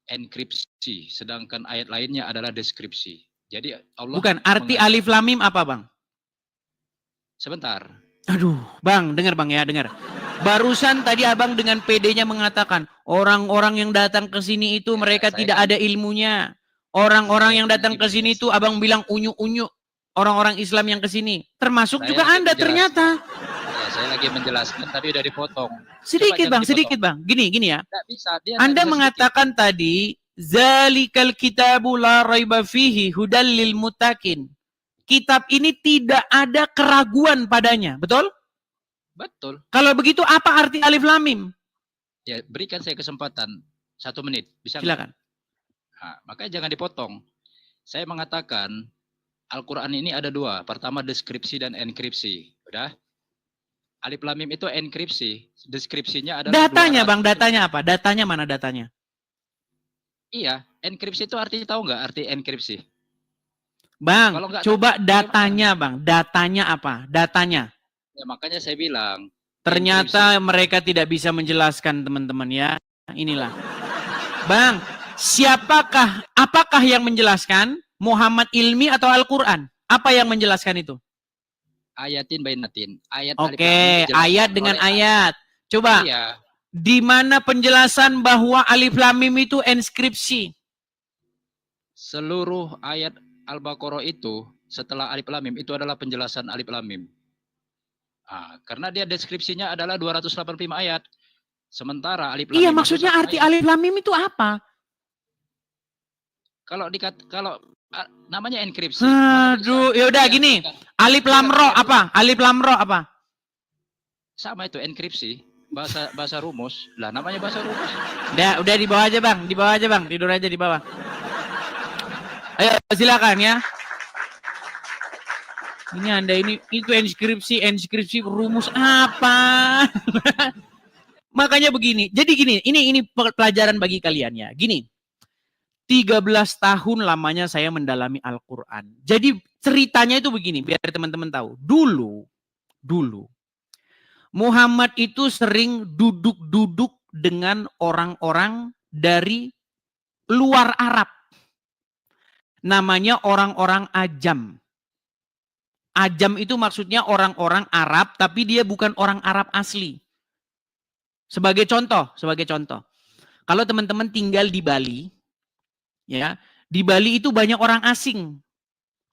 enkripsi, sedangkan ayat lainnya adalah deskripsi. Jadi Allah Bukan, arti mengajar- alif lam mim apa, Bang? Sebentar. Aduh, Bang, dengar Bang ya, dengar. Barusan tadi Abang dengan PD-nya mengatakan, orang-orang yang datang ke sini itu Ya, mereka saya tidak kan- ada ilmunya. Orang-orang saya yang kan datang lagi ke sini itu Abang bilang unyu-unyu. Orang-orang Islam yang ke sini. Termasuk Saya juga lagi Anda menjelaskan. ternyata. Ya, saya lagi menjelaskan tapi udah dipotong. Sedikit jangan Bang, dipotong. sedikit Bang. Gini ya. Nggak bisa, dia nggak Anda bisa mengatakan tadi, Zalikal kitabu la raiba fihi hudal lil muttaqin. Kitab ini tidak ada keraguan padanya, betul? sedikit. Betul. Kalau begitu apa arti alif lam mim? Ya, berikan saya kesempatan 1 menit. Bisa nggak? Silakan. Nah, makanya jangan dipotong. Saya mengatakan Al-Quran ini ada 2. Pertama deskripsi dan enkripsi. Udah? Alif lam mim itu enkripsi. Deskripsinya adalah Datanya 200. Bang, datanya apa? Datanya mana datanya? Iya, enkripsi itu artinya tahu nggak arti enkripsi? Bang, Kalau nggak coba tahu, datanya Bang. Datanya apa? Datanya. Ya, makanya saya bilang. Ternyata mereka tidak bisa menjelaskan teman-teman ya. Inilah. Bang, apakah yang menjelaskan? Muhammad Ilmi atau Al-Quran? Apa yang menjelaskan itu? Ayatin bainatin. Ayat alif lam mim Oke, dijelaskan ayat dengan oleh- ayat. Coba, Iya. di mana penjelasan bahwa alif lam mim itu enskripsi? Seluruh ayat Al-Baqarah itu setelah alif lam mim itu adalah penjelasan alif lam mim. Karena dia deskripsinya adalah 285 ayat. Sementara alif lam Iya, mim itu maksudnya satu arti ayat. alif lam mim itu apa? Kalau namanya enkripsi. maka Aduh, bisa yaudah diartikan. gini. Alif lam ro apa? Alif lam ro apa? Sama itu enkripsi. Bahasa rumus. Lah namanya bahasa rumus. Udah di bawah aja Bang, di bawah aja Bang, tidur aja di bawah. Ayo silakan ya. Ini Anda itu inskripsi rumus apa? Makanya begini. Jadi gini, ini pelajaran bagi kalian ya. Gini. 13 tahun lamanya saya mendalami Al-Qur'an. Jadi ceritanya itu begini, biar teman-teman tahu. Dulu Muhammad itu sering duduk-duduk dengan orang-orang dari luar Arab. Namanya orang-orang Ajam. Ajam itu maksudnya orang-orang Arab, tapi dia bukan orang Arab asli. Sebagai contoh. Kalau teman-teman tinggal di Bali, ya, di Bali itu banyak orang asing.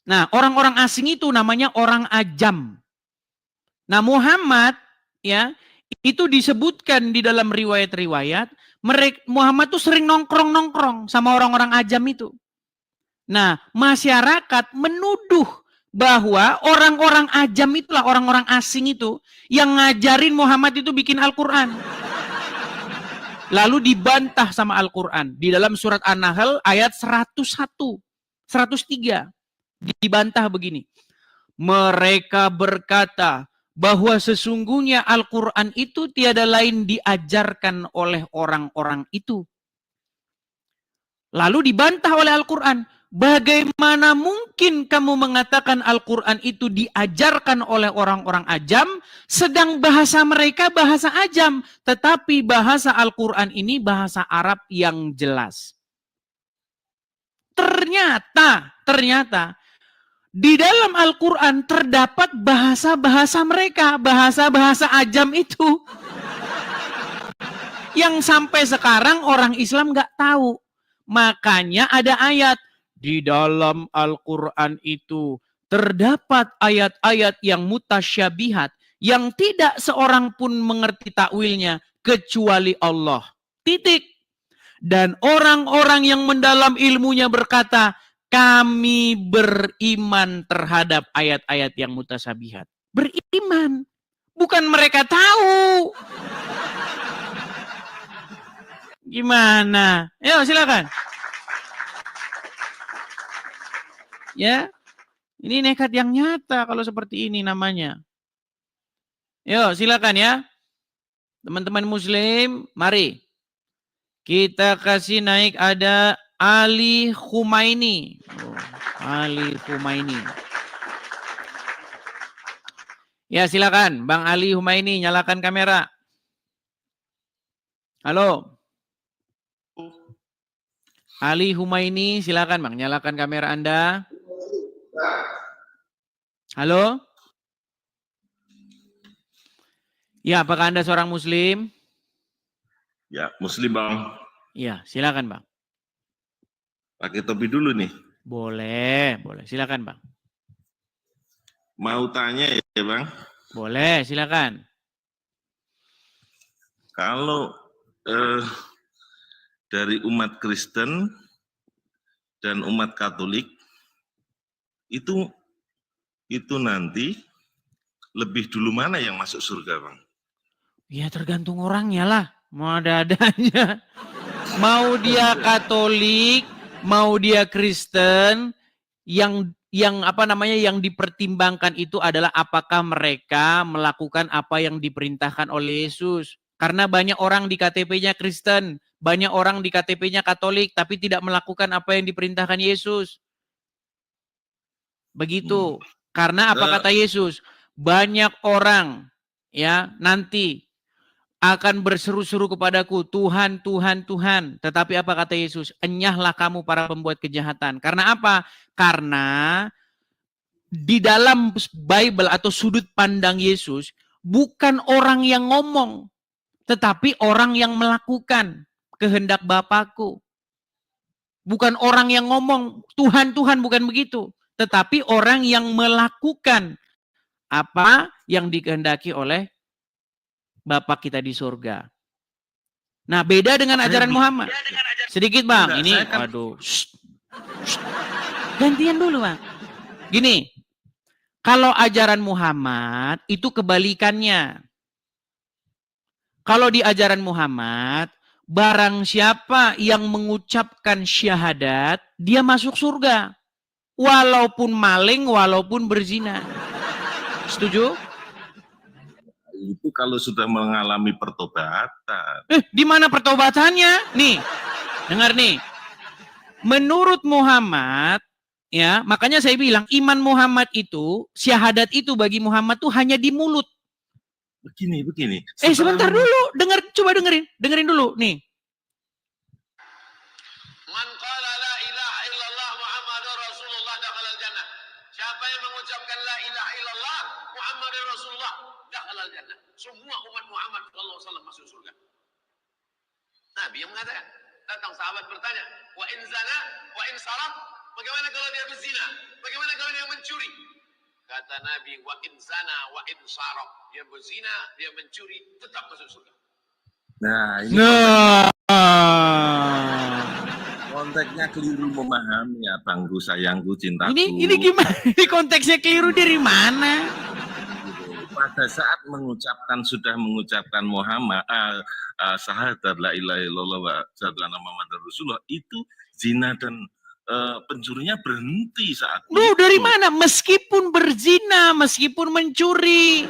Nah, orang-orang asing itu namanya orang Ajam. Nah, Muhammad, ya, itu disebutkan di dalam riwayat-riwayat, Muhammad tuh sering nongkrong-nongkrong sama orang-orang Ajam itu. Nah, masyarakat menuduh bahwa orang-orang Ajam itulah orang-orang asing itu yang ngajarin Muhammad itu bikin Al-Quran. Lalu dibantah sama Al-Quran. Di dalam surat An-Nahl ayat 101, 103. Dibantah begini. Mereka berkata bahwa sesungguhnya Al-Quran itu tiada lain diajarkan oleh orang-orang itu. Lalu dibantah oleh Al-Quran. Bagaimana mungkin kamu mengatakan Al-Quran itu diajarkan oleh orang-orang ajam, sedang bahasa mereka bahasa ajam, tetapi bahasa Al-Quran ini bahasa Arab yang jelas. Ternyata, di dalam Al-Quran terdapat bahasa-bahasa mereka, bahasa-bahasa ajam itu. Yang sampai sekarang orang Islam nggak tahu. Makanya ada ayat, di dalam Al-Quran itu terdapat ayat-ayat yang mutasyabihat, yang tidak seorang pun mengerti takwilnya, kecuali Allah. Titik. Dan orang-orang yang mendalam ilmunya berkata, kami beriman terhadap ayat-ayat yang mutasyabihat. Beriman. Bukan mereka tahu. Gimana? Ayo silakan. Ya, ini nekat yang nyata kalau seperti ini namanya. Yo, silakan ya. Teman-teman muslim, mari. Kita kasih naik ada Ali Khumaini. Oh, Ali Khumaini. Ya, silakan Bang Ali Khumaini, nyalakan kamera. Halo. Ali Khumaini, silakan Bang, nyalakan kamera Anda. Halo? Ya, apakah Anda seorang muslim? Ya, muslim Bang. Ya, silakan Bang. Pakai topi dulu nih. Boleh, boleh. Silakan Bang. Mau tanya ya Bang? Boleh, silakan. Kalau dari umat Kristen dan umat Katolik, itu nanti lebih dulu mana yang masuk surga Bang? Ya tergantung orangnya lah. Mau ada-adanya. Mau dia Katolik, mau dia Kristen, yang yang dipertimbangkan itu adalah apakah mereka melakukan apa yang diperintahkan oleh Yesus. Karena banyak orang di KTP-nya Kristen, banyak orang di KTP-nya Katolik, tapi tidak melakukan apa yang diperintahkan Yesus. Begitu. Karena apa kata Yesus? Banyak orang ya nanti akan berseru-seru kepadaku, Tuhan, Tuhan, Tuhan. Tetapi apa kata Yesus? Enyahlah kamu para pembuat kejahatan. Karena apa? Karena di dalam Bible atau sudut pandang Yesus, bukan orang yang ngomong, tetapi orang yang melakukan kehendak Bapakku. Bukan orang yang ngomong, Tuhan, Tuhan, bukan begitu. Tetapi orang yang melakukan apa yang dikehendaki oleh Bapak kita di surga. Nah, beda dengan ajaran Muhammad. Sedikit Bang, ini waduh. Gantian dulu Bang. Gini, kalau ajaran Muhammad itu kebalikannya. Kalau di ajaran Muhammad, barang siapa yang mengucapkan syahadat, dia masuk surga. Walaupun maling, walaupun berzina. Setuju? Itu kalau sudah mengalami pertobatan. Di mana pertobatannya? Nih, dengar nih. Menurut Muhammad, ya, makanya saya bilang iman Muhammad itu, syahadat itu bagi Muhammad tuh hanya di mulut. Begini. Sebentar dulu, coba dengerin dulu, nih. Man qala la ilaha illallah Muhammadur Rasulullah dakhalal jannah. Siapa yang mengucapkan la ilaha illallah Muhammadur Rasulullah dakhalal jannah. Semua umat Muhammad sallallahu alaihi wasallam masuk surga. Nabi yang mengatakan, datang sahabat bertanya, wa in zana wa in saraq, bagaimana kalau dia berzina? Bagaimana kalau dia mencuri? Kata Nabi, wa in zana wa in saraq, dia berzina, dia mencuri, tetap masuk surga. Nah, ini konteksnya keliru memahami ya, Bangku, sayangku, cintaku. Ini gimana? Ini konteksnya keliru dari mana? Pada saat sudah mengucapkan Muhammad syahadat la ilaha illallah wa syahadatu anna Muhammadar Rasulullah, itu zina dan pencurinya berhenti saat Loh, itu. dari mana? Meskipun berzina, meskipun mencuri.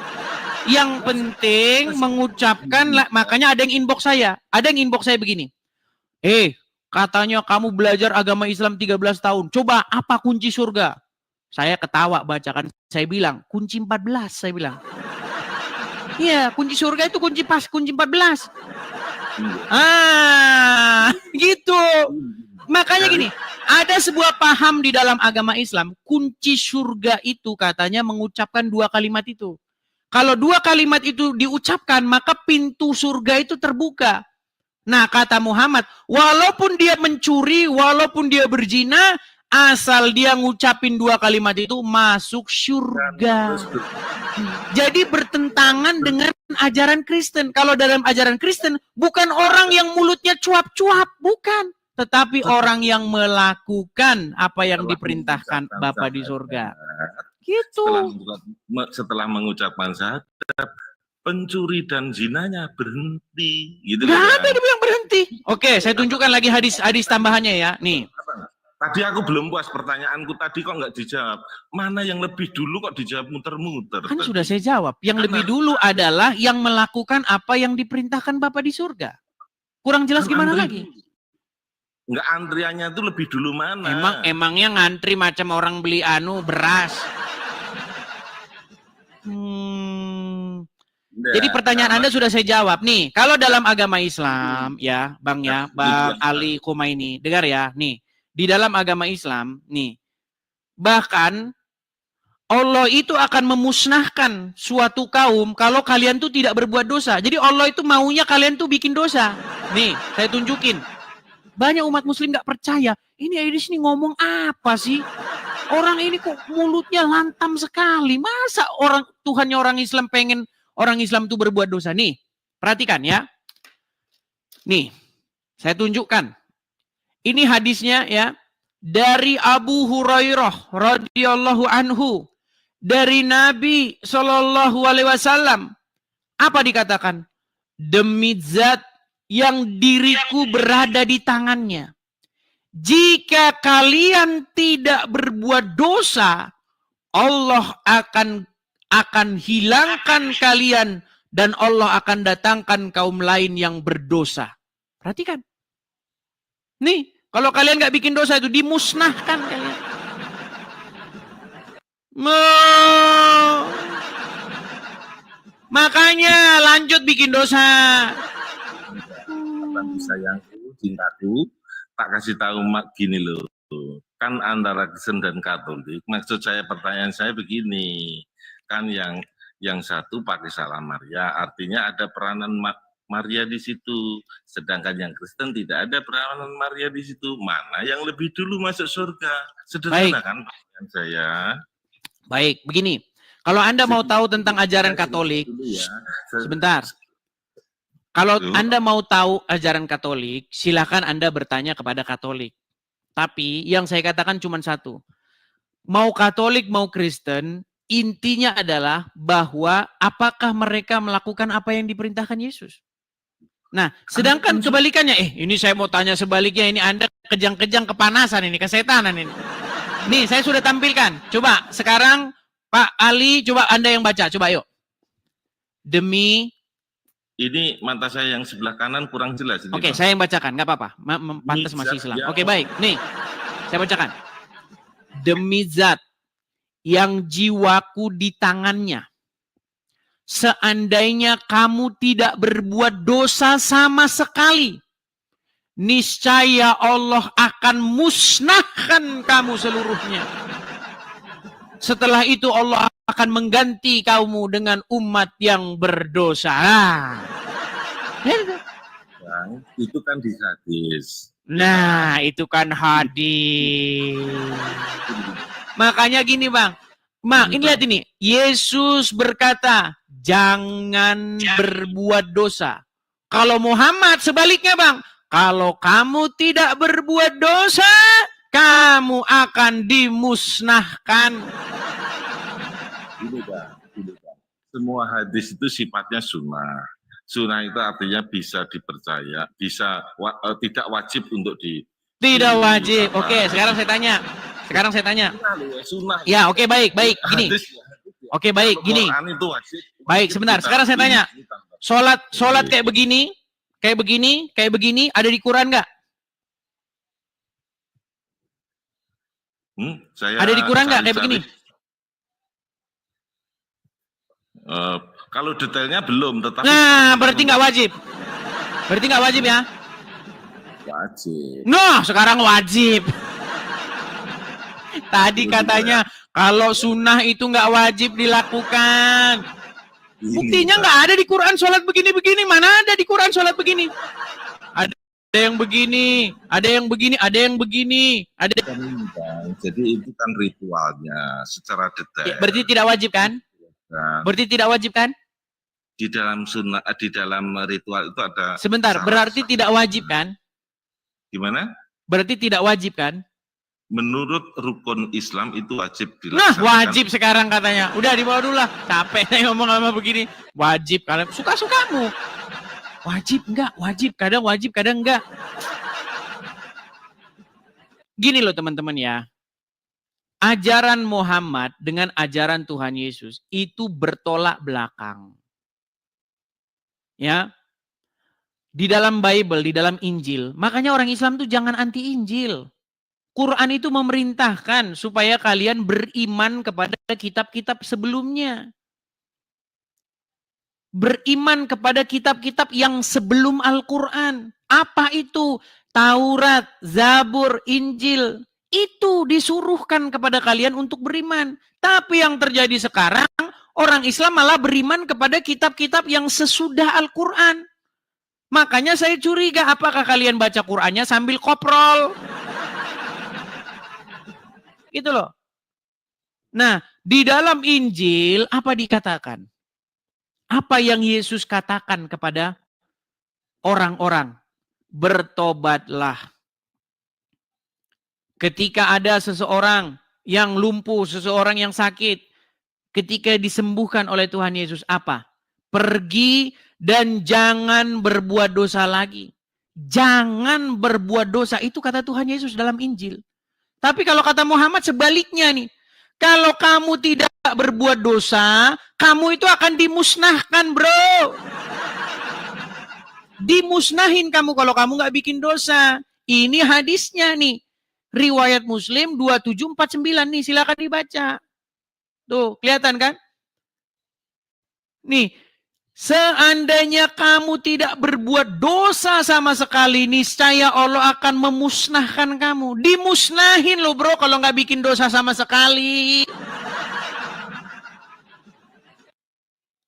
Yang penting mengucapkan, makanya ada yang inbox saya. Ada yang inbox saya begini. Katanya kamu belajar agama Islam 13 tahun. Coba apa kunci surga? Saya ketawa bacakan. Saya bilang, kunci 14, saya bilang. Iya, kunci surga itu kunci 14. Gitu. Makanya gini, ada sebuah paham di dalam agama Islam, kunci surga itu katanya mengucapkan 2 kalimat itu. Kalau 2 kalimat itu diucapkan, maka pintu surga itu terbuka. Nah, kata Muhammad, walaupun dia mencuri, walaupun dia berzina, asal dia ngucapin 2 kalimat itu, masuk surga. Jadi bertentangan dengan ajaran Kristen. Kalau dalam ajaran Kristen, bukan orang yang mulutnya cuap-cuap, bukan. Tetapi orang yang melakukan apa yang diperintahkan Bapa di surga. Gitu. Setelah mengucapkan syahadat, pencuri dan zinanya berhenti. Gitu. Gak ada yang berhenti. Oke, saya tunjukkan lagi hadis tambahannya ya. Nih. Tadi aku belum puas, pertanyaanku tadi kok nggak dijawab. Mana yang lebih dulu kok dijawab muter-muter? Kan sudah saya jawab. Yang lebih dulu adalah yang melakukan apa yang diperintahkan Bapa di surga. Kurang jelas gimana lagi? Enggak, antriannya itu lebih dulu mana? Emangnya ngantri macam orang beli beras. Jadi pertanyaan Anda sudah saya jawab. Nih, kalau dalam agama Islam ya, Bang Ali Khomeini, dengar ya, nih. Di dalam agama Islam, nih. Bahkan Allah itu akan memusnahkan suatu kaum kalau kalian tuh tidak berbuat dosa. Jadi Allah itu maunya kalian tuh bikin dosa. Nih, saya tunjukin. Banyak umat muslim nggak percaya. Ini Aidis ini ngomong apa sih? Orang ini kok mulutnya lantam sekali. Masa Tuhannya orang Islam pengen orang Islam itu berbuat dosa? Nih, perhatikan ya. Nih, saya tunjukkan. Ini hadisnya ya. Dari Abu Hurairah radhiyallahu anhu. Dari Nabi Shallallahu Alaihi Wasallam. Apa dikatakan? Demi zat yang diriku berada di tangannya. Jika kalian tidak berbuat dosa, Allah akan hilangkan kalian dan Allah akan datangkan kaum lain yang berdosa. Perhatikan. Nih, kalau kalian nggak bikin dosa itu dimusnahkan kalian. Makanya lanjut bikin dosa. Sayangku, cintaku, tak kasih tahu gini loh. Kan antara Kristen dan Katolik. Maksud saya, pertanyaan saya begini. Kan yang satu pakai salam Maria, artinya ada peranan Maria di situ. Sedangkan yang Kristen tidak ada peranan Maria di situ. Mana yang lebih dulu masuk surga? Sederhana kan pertanyaan saya. Baik, begini. Kalau Anda mau tahu tentang ajaran Katolik, sebentar. Kalau Anda mau tahu ajaran Katolik, silakan Anda bertanya kepada Katolik. Tapi yang saya katakan cuma satu. Mau Katolik, mau Kristen, intinya adalah bahwa apakah mereka melakukan apa yang diperintahkan Yesus. Nah, sedangkan kebalikannya, ini saya mau tanya sebaliknya, ini Anda kejang-kejang kepanasan ini, kesetanan ini. Nih, saya sudah tampilkan. Coba sekarang Pak Ali, coba Anda yang baca, coba yuk. Demi... Ini mata saya yang sebelah kanan kurang jelas. Oke, saya yang bacakan, nggak apa-apa. Pantas masih Islam. Oke, baik. Nih, saya bacakan. Demi zat yang jiwaku di tangannya. Seandainya kamu tidak berbuat dosa sama sekali, niscaya Allah akan musnahkan kamu seluruhnya. Setelah itu Allah akan mengganti kamu dengan umat yang berdosa. Itu kan di hadis. Nah, itu kan hadis. Makanya gini, Bang. Ini lihat ini. Yesus berkata, jangan berbuat dosa. Kalau Muhammad sebaliknya, Bang. Kalau kamu tidak berbuat dosa, kamu akan dimusnahkan. Ini Bang. Semua hadis itu sifatnya sunnah. Sunnah itu artinya bisa dipercaya, bisa tidak wajib untuk Tidak wajib. Oke, sekarang saya tanya. Sunnah. Ya, oke, baik. Gini. Hadis, Oke, baik, gini. Quran itu wajib. Baik, sebentar. Sekarang saya tanya. Sholat kayak begini, ada di Quran nggak? Ada di Quran nggak kayak begini? Kalau detailnya belum, tetapi Nah, berarti nggak wajib. Ya? Wajib. Nah, sekarang wajib. Tadi katanya kalau sunnah itu nggak wajib dilakukan. Buktinya nggak ada di Quran sholat begini-begini. Mana ada di Quran sholat begini? Ada yang begini, ada yang begini. Jadi itu kan ritualnya secara detail. Ya, berarti tidak wajib kan? Di dalam sunnah, di dalam ritual itu ada. Sebentar, berarti tidak wajib kan? Gimana? Berarti tidak wajib kan? Menurut rukun Islam itu wajib dilaksanakan. Nah, wajib sekarang katanya. Udah dibawa dulu lah. Capek saya ngomong sama begini. Wajib, kalian suka-sukamu. Wajib enggak? Wajib, kadang enggak. Gini loh teman-teman ya. Ajaran Muhammad dengan ajaran Tuhan Yesus itu bertolak belakang. Ya. Di dalam Bible, di dalam Injil. Makanya orang Islam tuh jangan anti Injil. Quran itu memerintahkan supaya kalian beriman kepada kitab-kitab sebelumnya. Beriman kepada kitab-kitab yang sebelum Al-Quran. Apa itu? Taurat, Zabur, Injil. Itu disuruhkan kepada kalian untuk beriman. Tapi yang terjadi sekarang, orang Islam malah beriman kepada kitab-kitab yang sesudah Al-Quran. Makanya saya curiga, apakah kalian baca Qurannya sambil koprol? Gitu loh. Nah, di dalam Injil apa dikatakan? Apa yang Yesus katakan kepada orang-orang? Bertobatlah. Ketika ada seseorang yang lumpuh, seseorang yang sakit, ketika disembuhkan oleh Tuhan Yesus, apa? Pergi dan jangan berbuat dosa lagi. Jangan berbuat dosa, itu kata Tuhan Yesus dalam Injil. Tapi kalau kata Muhammad sebaliknya nih. Kalau kamu tidak berbuat dosa, kamu itu akan dimusnahkan, bro. Dimusnahin kamu kalau kamu nggak bikin dosa. Ini hadisnya nih. Riwayat Muslim 2749 nih, silakan dibaca. Tuh, kelihatan kan? Nih, seandainya kamu tidak berbuat dosa sama sekali, niscaya Allah akan memusnahkan kamu. Dimusnahin loh bro kalau nggak bikin dosa sama sekali.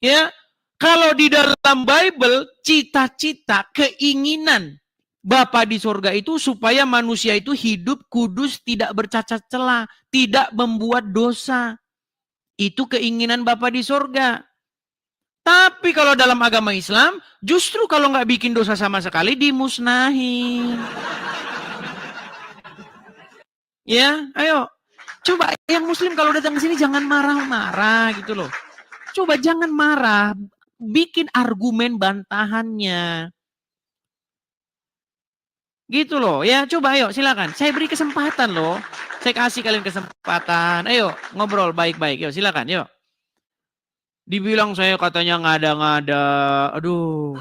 Ya, kalau di dalam Bible, cita-cita, keinginan Bapa di sorga itu supaya manusia itu hidup kudus, tidak bercacat celah, tidak membuat dosa. Itu keinginan Bapa di sorga. Tapi kalau dalam agama Islam, justru kalau nggak bikin dosa sama sekali, dimusnahin. Ya, ayo. Coba yang Muslim kalau datang ke sini jangan marah-marah gitu loh. Coba jangan marah. Bikin argumen bantahannya. Gitu loh. Ya, coba ayo silakan. Saya beri kesempatan loh. Saya kasih kalian kesempatan. Ayo, ngobrol baik-baik. Yuk, silakan. Yuk. Dibilang saya katanya ngada-ngada. Aduh.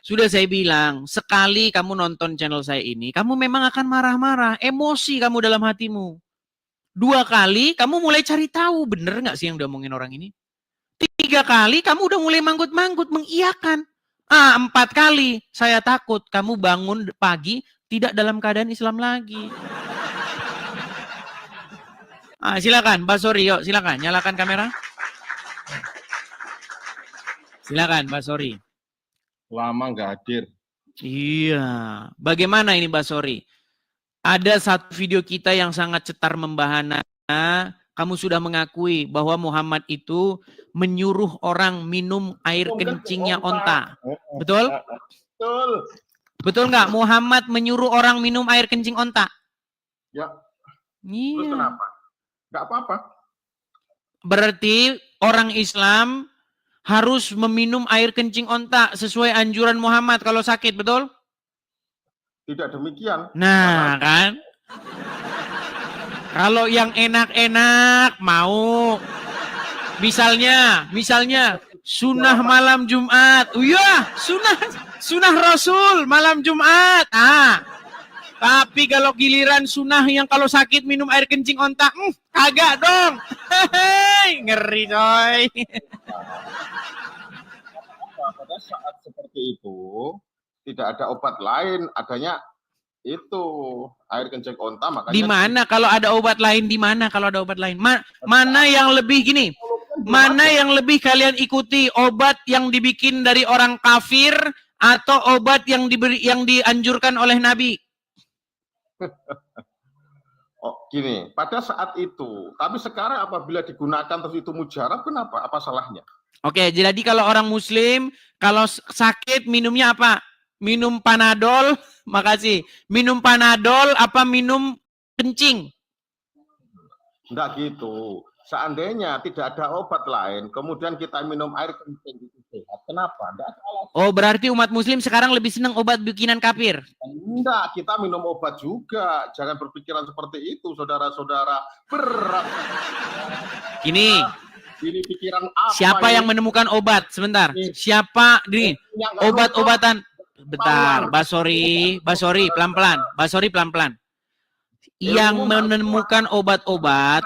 Sudah saya bilang, sekali kamu nonton channel saya ini, kamu memang akan marah-marah. Emosi kamu dalam hatimu. 2 kali, kamu mulai cari tahu. Bener nggak sih yang diomongin orang ini? 3 kali, kamu udah mulai manggut-manggut, mengiyakan. 4 kali, saya takut kamu bangun pagi tidak dalam keadaan Islam lagi. Silakan, Mbak Sori, yuk silakan, nyalakan kamera. Silakan, Mbak Sori. Lama nggak hadir. Iya, bagaimana ini Mbak Sori? Ada satu video kita yang sangat cetar membahana. Kamu sudah mengakui bahwa Muhammad itu menyuruh orang minum air kencingnya onta. Betul? Betul. Betul nggak? Muhammad menyuruh orang minum air kencing onta. Ya. Iya. Terus kenapa? Nggak apa-apa. Berarti orang Islam harus meminum air kencing onta sesuai anjuran Muhammad kalau sakit, betul? Tidak demikian. Nah, kan? Kalau yang enak-enak mau. Misalnya sunnah malam Jumat. Oh iya, sunnah Rasul malam Jumat. Tapi kalau giliran sunnah yang kalau sakit minum air kencing onta, kagak dong. Ngeri coy. Pada saat seperti itu tidak ada obat lain, adanya itu air kencing onta. Makanya di mana kalau ada obat lain? Di mana kalau ada obat lain? Mana yang lebih gini? Mana yang lebih kalian ikuti? Obat yang dibikin dari orang kafir atau obat yang dianjurkan oleh Nabi? Oh, gini, pada saat itu, tapi sekarang apabila digunakan terus itu mujarab, kenapa? Apa salahnya? Oke, jadi kalau orang muslim, kalau sakit minumnya apa? Minum Panadol, makasih. Minum Panadol apa minum kencing? Enggak gitu. Seandainya tidak ada obat lain, kemudian kita minum air kencing itu sehat. Kenapa? Enggak ada alasan. Oh, berarti umat muslim sekarang lebih senang obat bikinan kafir? Enggak, kita minum obat juga. Jangan berpikiran seperti itu, saudara-saudara. Berat. Ini pikiran apa? Siapa yang menemukan obat? Sebentar. Siapa nih? Obat-obatan. Bentar, Basori, pelan-pelan. Basori pelan-pelan. Yang menemukan obat-obat,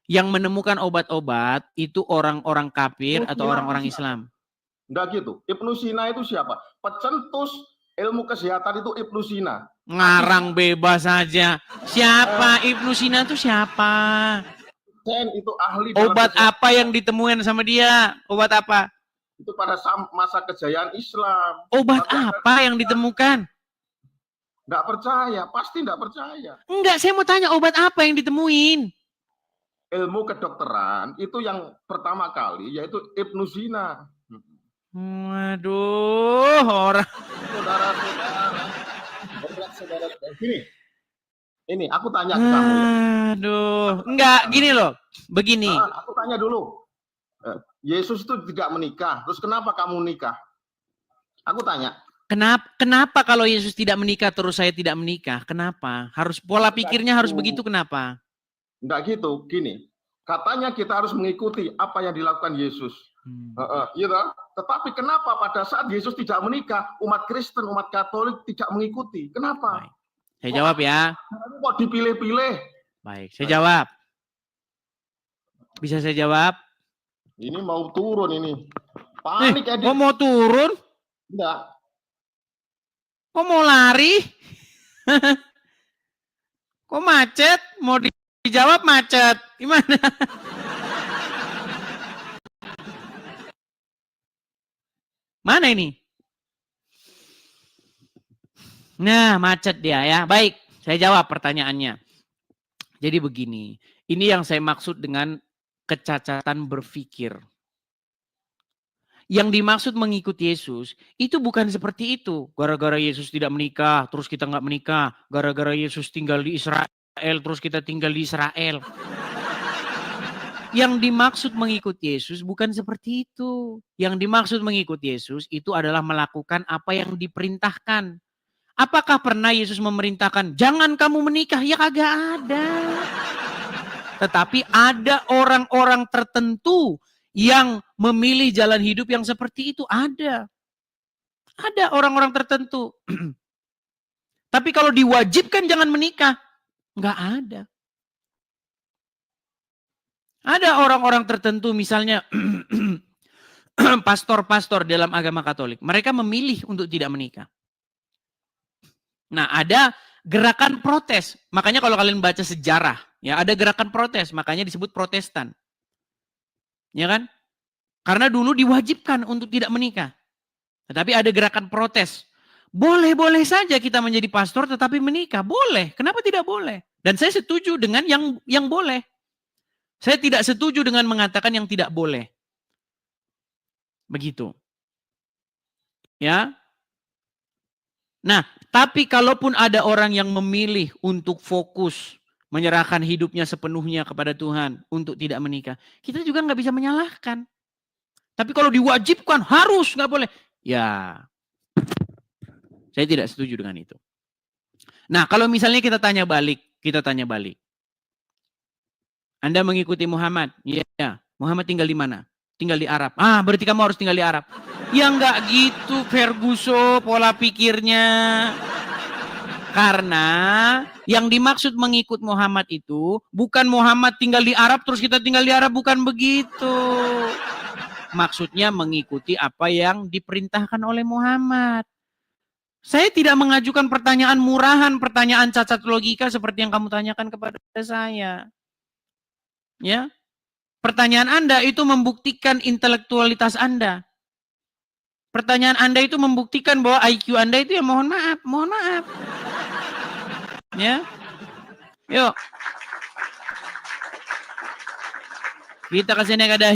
yang menemukan obat-obat itu orang-orang kafir atau orang-orang Islam? Enggak gitu. Ibnu Sina itu siapa? Pencetus ilmu kesehatan itu Ibnu Sina. Ngarang bebas saja. Siapa Ibnu Sina itu siapa? Itu ahli. Obat apa yang ditemukan sama dia? Obat apa? Itu pada masa kejayaan Islam. Obat apa yang ditemukan? Enggak percaya, pasti enggak percaya. Enggak, saya mau tanya obat apa yang ditemuin? Ilmu kedokteran itu yang pertama kali yaitu Ibnu Sina. Waduh, orang. Saudara-saudara. Ini aku tanya ke kamu. Aduh, enggak gini loh. Begini. Aku tanya dulu. Yesus itu tidak menikah. Terus kenapa kamu nikah? Aku tanya. Kenapa kalau Yesus tidak menikah terus saya tidak menikah? Kenapa? Harus pola pikirnya harus begitu, kenapa? Enggak gitu, gini. Katanya kita harus mengikuti apa yang dilakukan Yesus. Gitu. Tetapi kenapa pada saat Yesus tidak menikah, umat Kristen, umat Katolik tidak mengikuti? Kenapa? Baik. Saya jawab ya. Kok dipilih-pilih? Baik, saya jawab. Bisa saya jawab? Ini mau turun ini. Panik ya. Kok mau turun? Enggak. Kok mau lari? Kok macet? Mau dijawab macet. Gimana? Mana ini? Nah, macet dia ya. Baik, saya jawab pertanyaannya. Jadi begini, ini yang saya maksud dengan kecacatan berpikir. Yang dimaksud mengikuti Yesus, itu bukan seperti itu. Gara-gara Yesus tidak menikah, terus kita nggak menikah. Gara-gara Yesus tinggal di Israel, terus kita tinggal di Israel. Yang dimaksud mengikuti Yesus bukan seperti itu. Yang dimaksud mengikuti Yesus itu adalah melakukan apa yang diperintahkan. Apakah pernah Yesus memerintahkan, jangan kamu menikah? Ya kagak ada. Tetapi ada orang-orang tertentu yang memilih jalan hidup yang seperti itu. Ada. Ada orang-orang tertentu. Tapi kalau diwajibkan jangan menikah, nggak ada. Ada orang-orang tertentu misalnya pastor-pastor dalam agama Katolik. Mereka memilih untuk tidak menikah. Nah, ada gerakan protes. Makanya kalau kalian baca sejarah, ya ada gerakan protes, makanya disebut Protestan. Ya kan? Karena dulu diwajibkan untuk tidak menikah. Tetapi ada gerakan protes. Boleh-boleh saja kita menjadi pastor tetapi menikah. Boleh. Kenapa tidak boleh? Dan saya setuju dengan yang boleh. Saya tidak setuju dengan mengatakan yang tidak boleh. Begitu. Ya. Nah, tapi kalaupun ada orang yang memilih untuk fokus menyerahkan hidupnya sepenuhnya kepada Tuhan untuk tidak menikah, kita juga nggak bisa menyalahkan. Tapi kalau diwajibkan harus, nggak boleh. Ya, Saya tidak setuju dengan itu. Nah, kalau misalnya kita tanya balik. Anda mengikuti Muhammad? Iya. Muhammad tinggal di mana? Tinggal di Arab. Berarti kamu harus tinggal di Arab. Ya enggak gitu, Ferguson, pola pikirnya. Karena yang dimaksud mengikut Muhammad itu bukan Muhammad tinggal di Arab terus kita tinggal di Arab, bukan begitu. Maksudnya mengikuti apa yang diperintahkan oleh Muhammad. Saya tidak mengajukan pertanyaan murahan, pertanyaan cacat logika seperti yang kamu tanyakan kepada saya. Ya. Pertanyaan Anda itu membuktikan intelektualitas Anda. Pertanyaan Anda itu membuktikan bahwa IQ Anda itu ya mohon maaf. Ya. Yuk. Kita kasih naik ada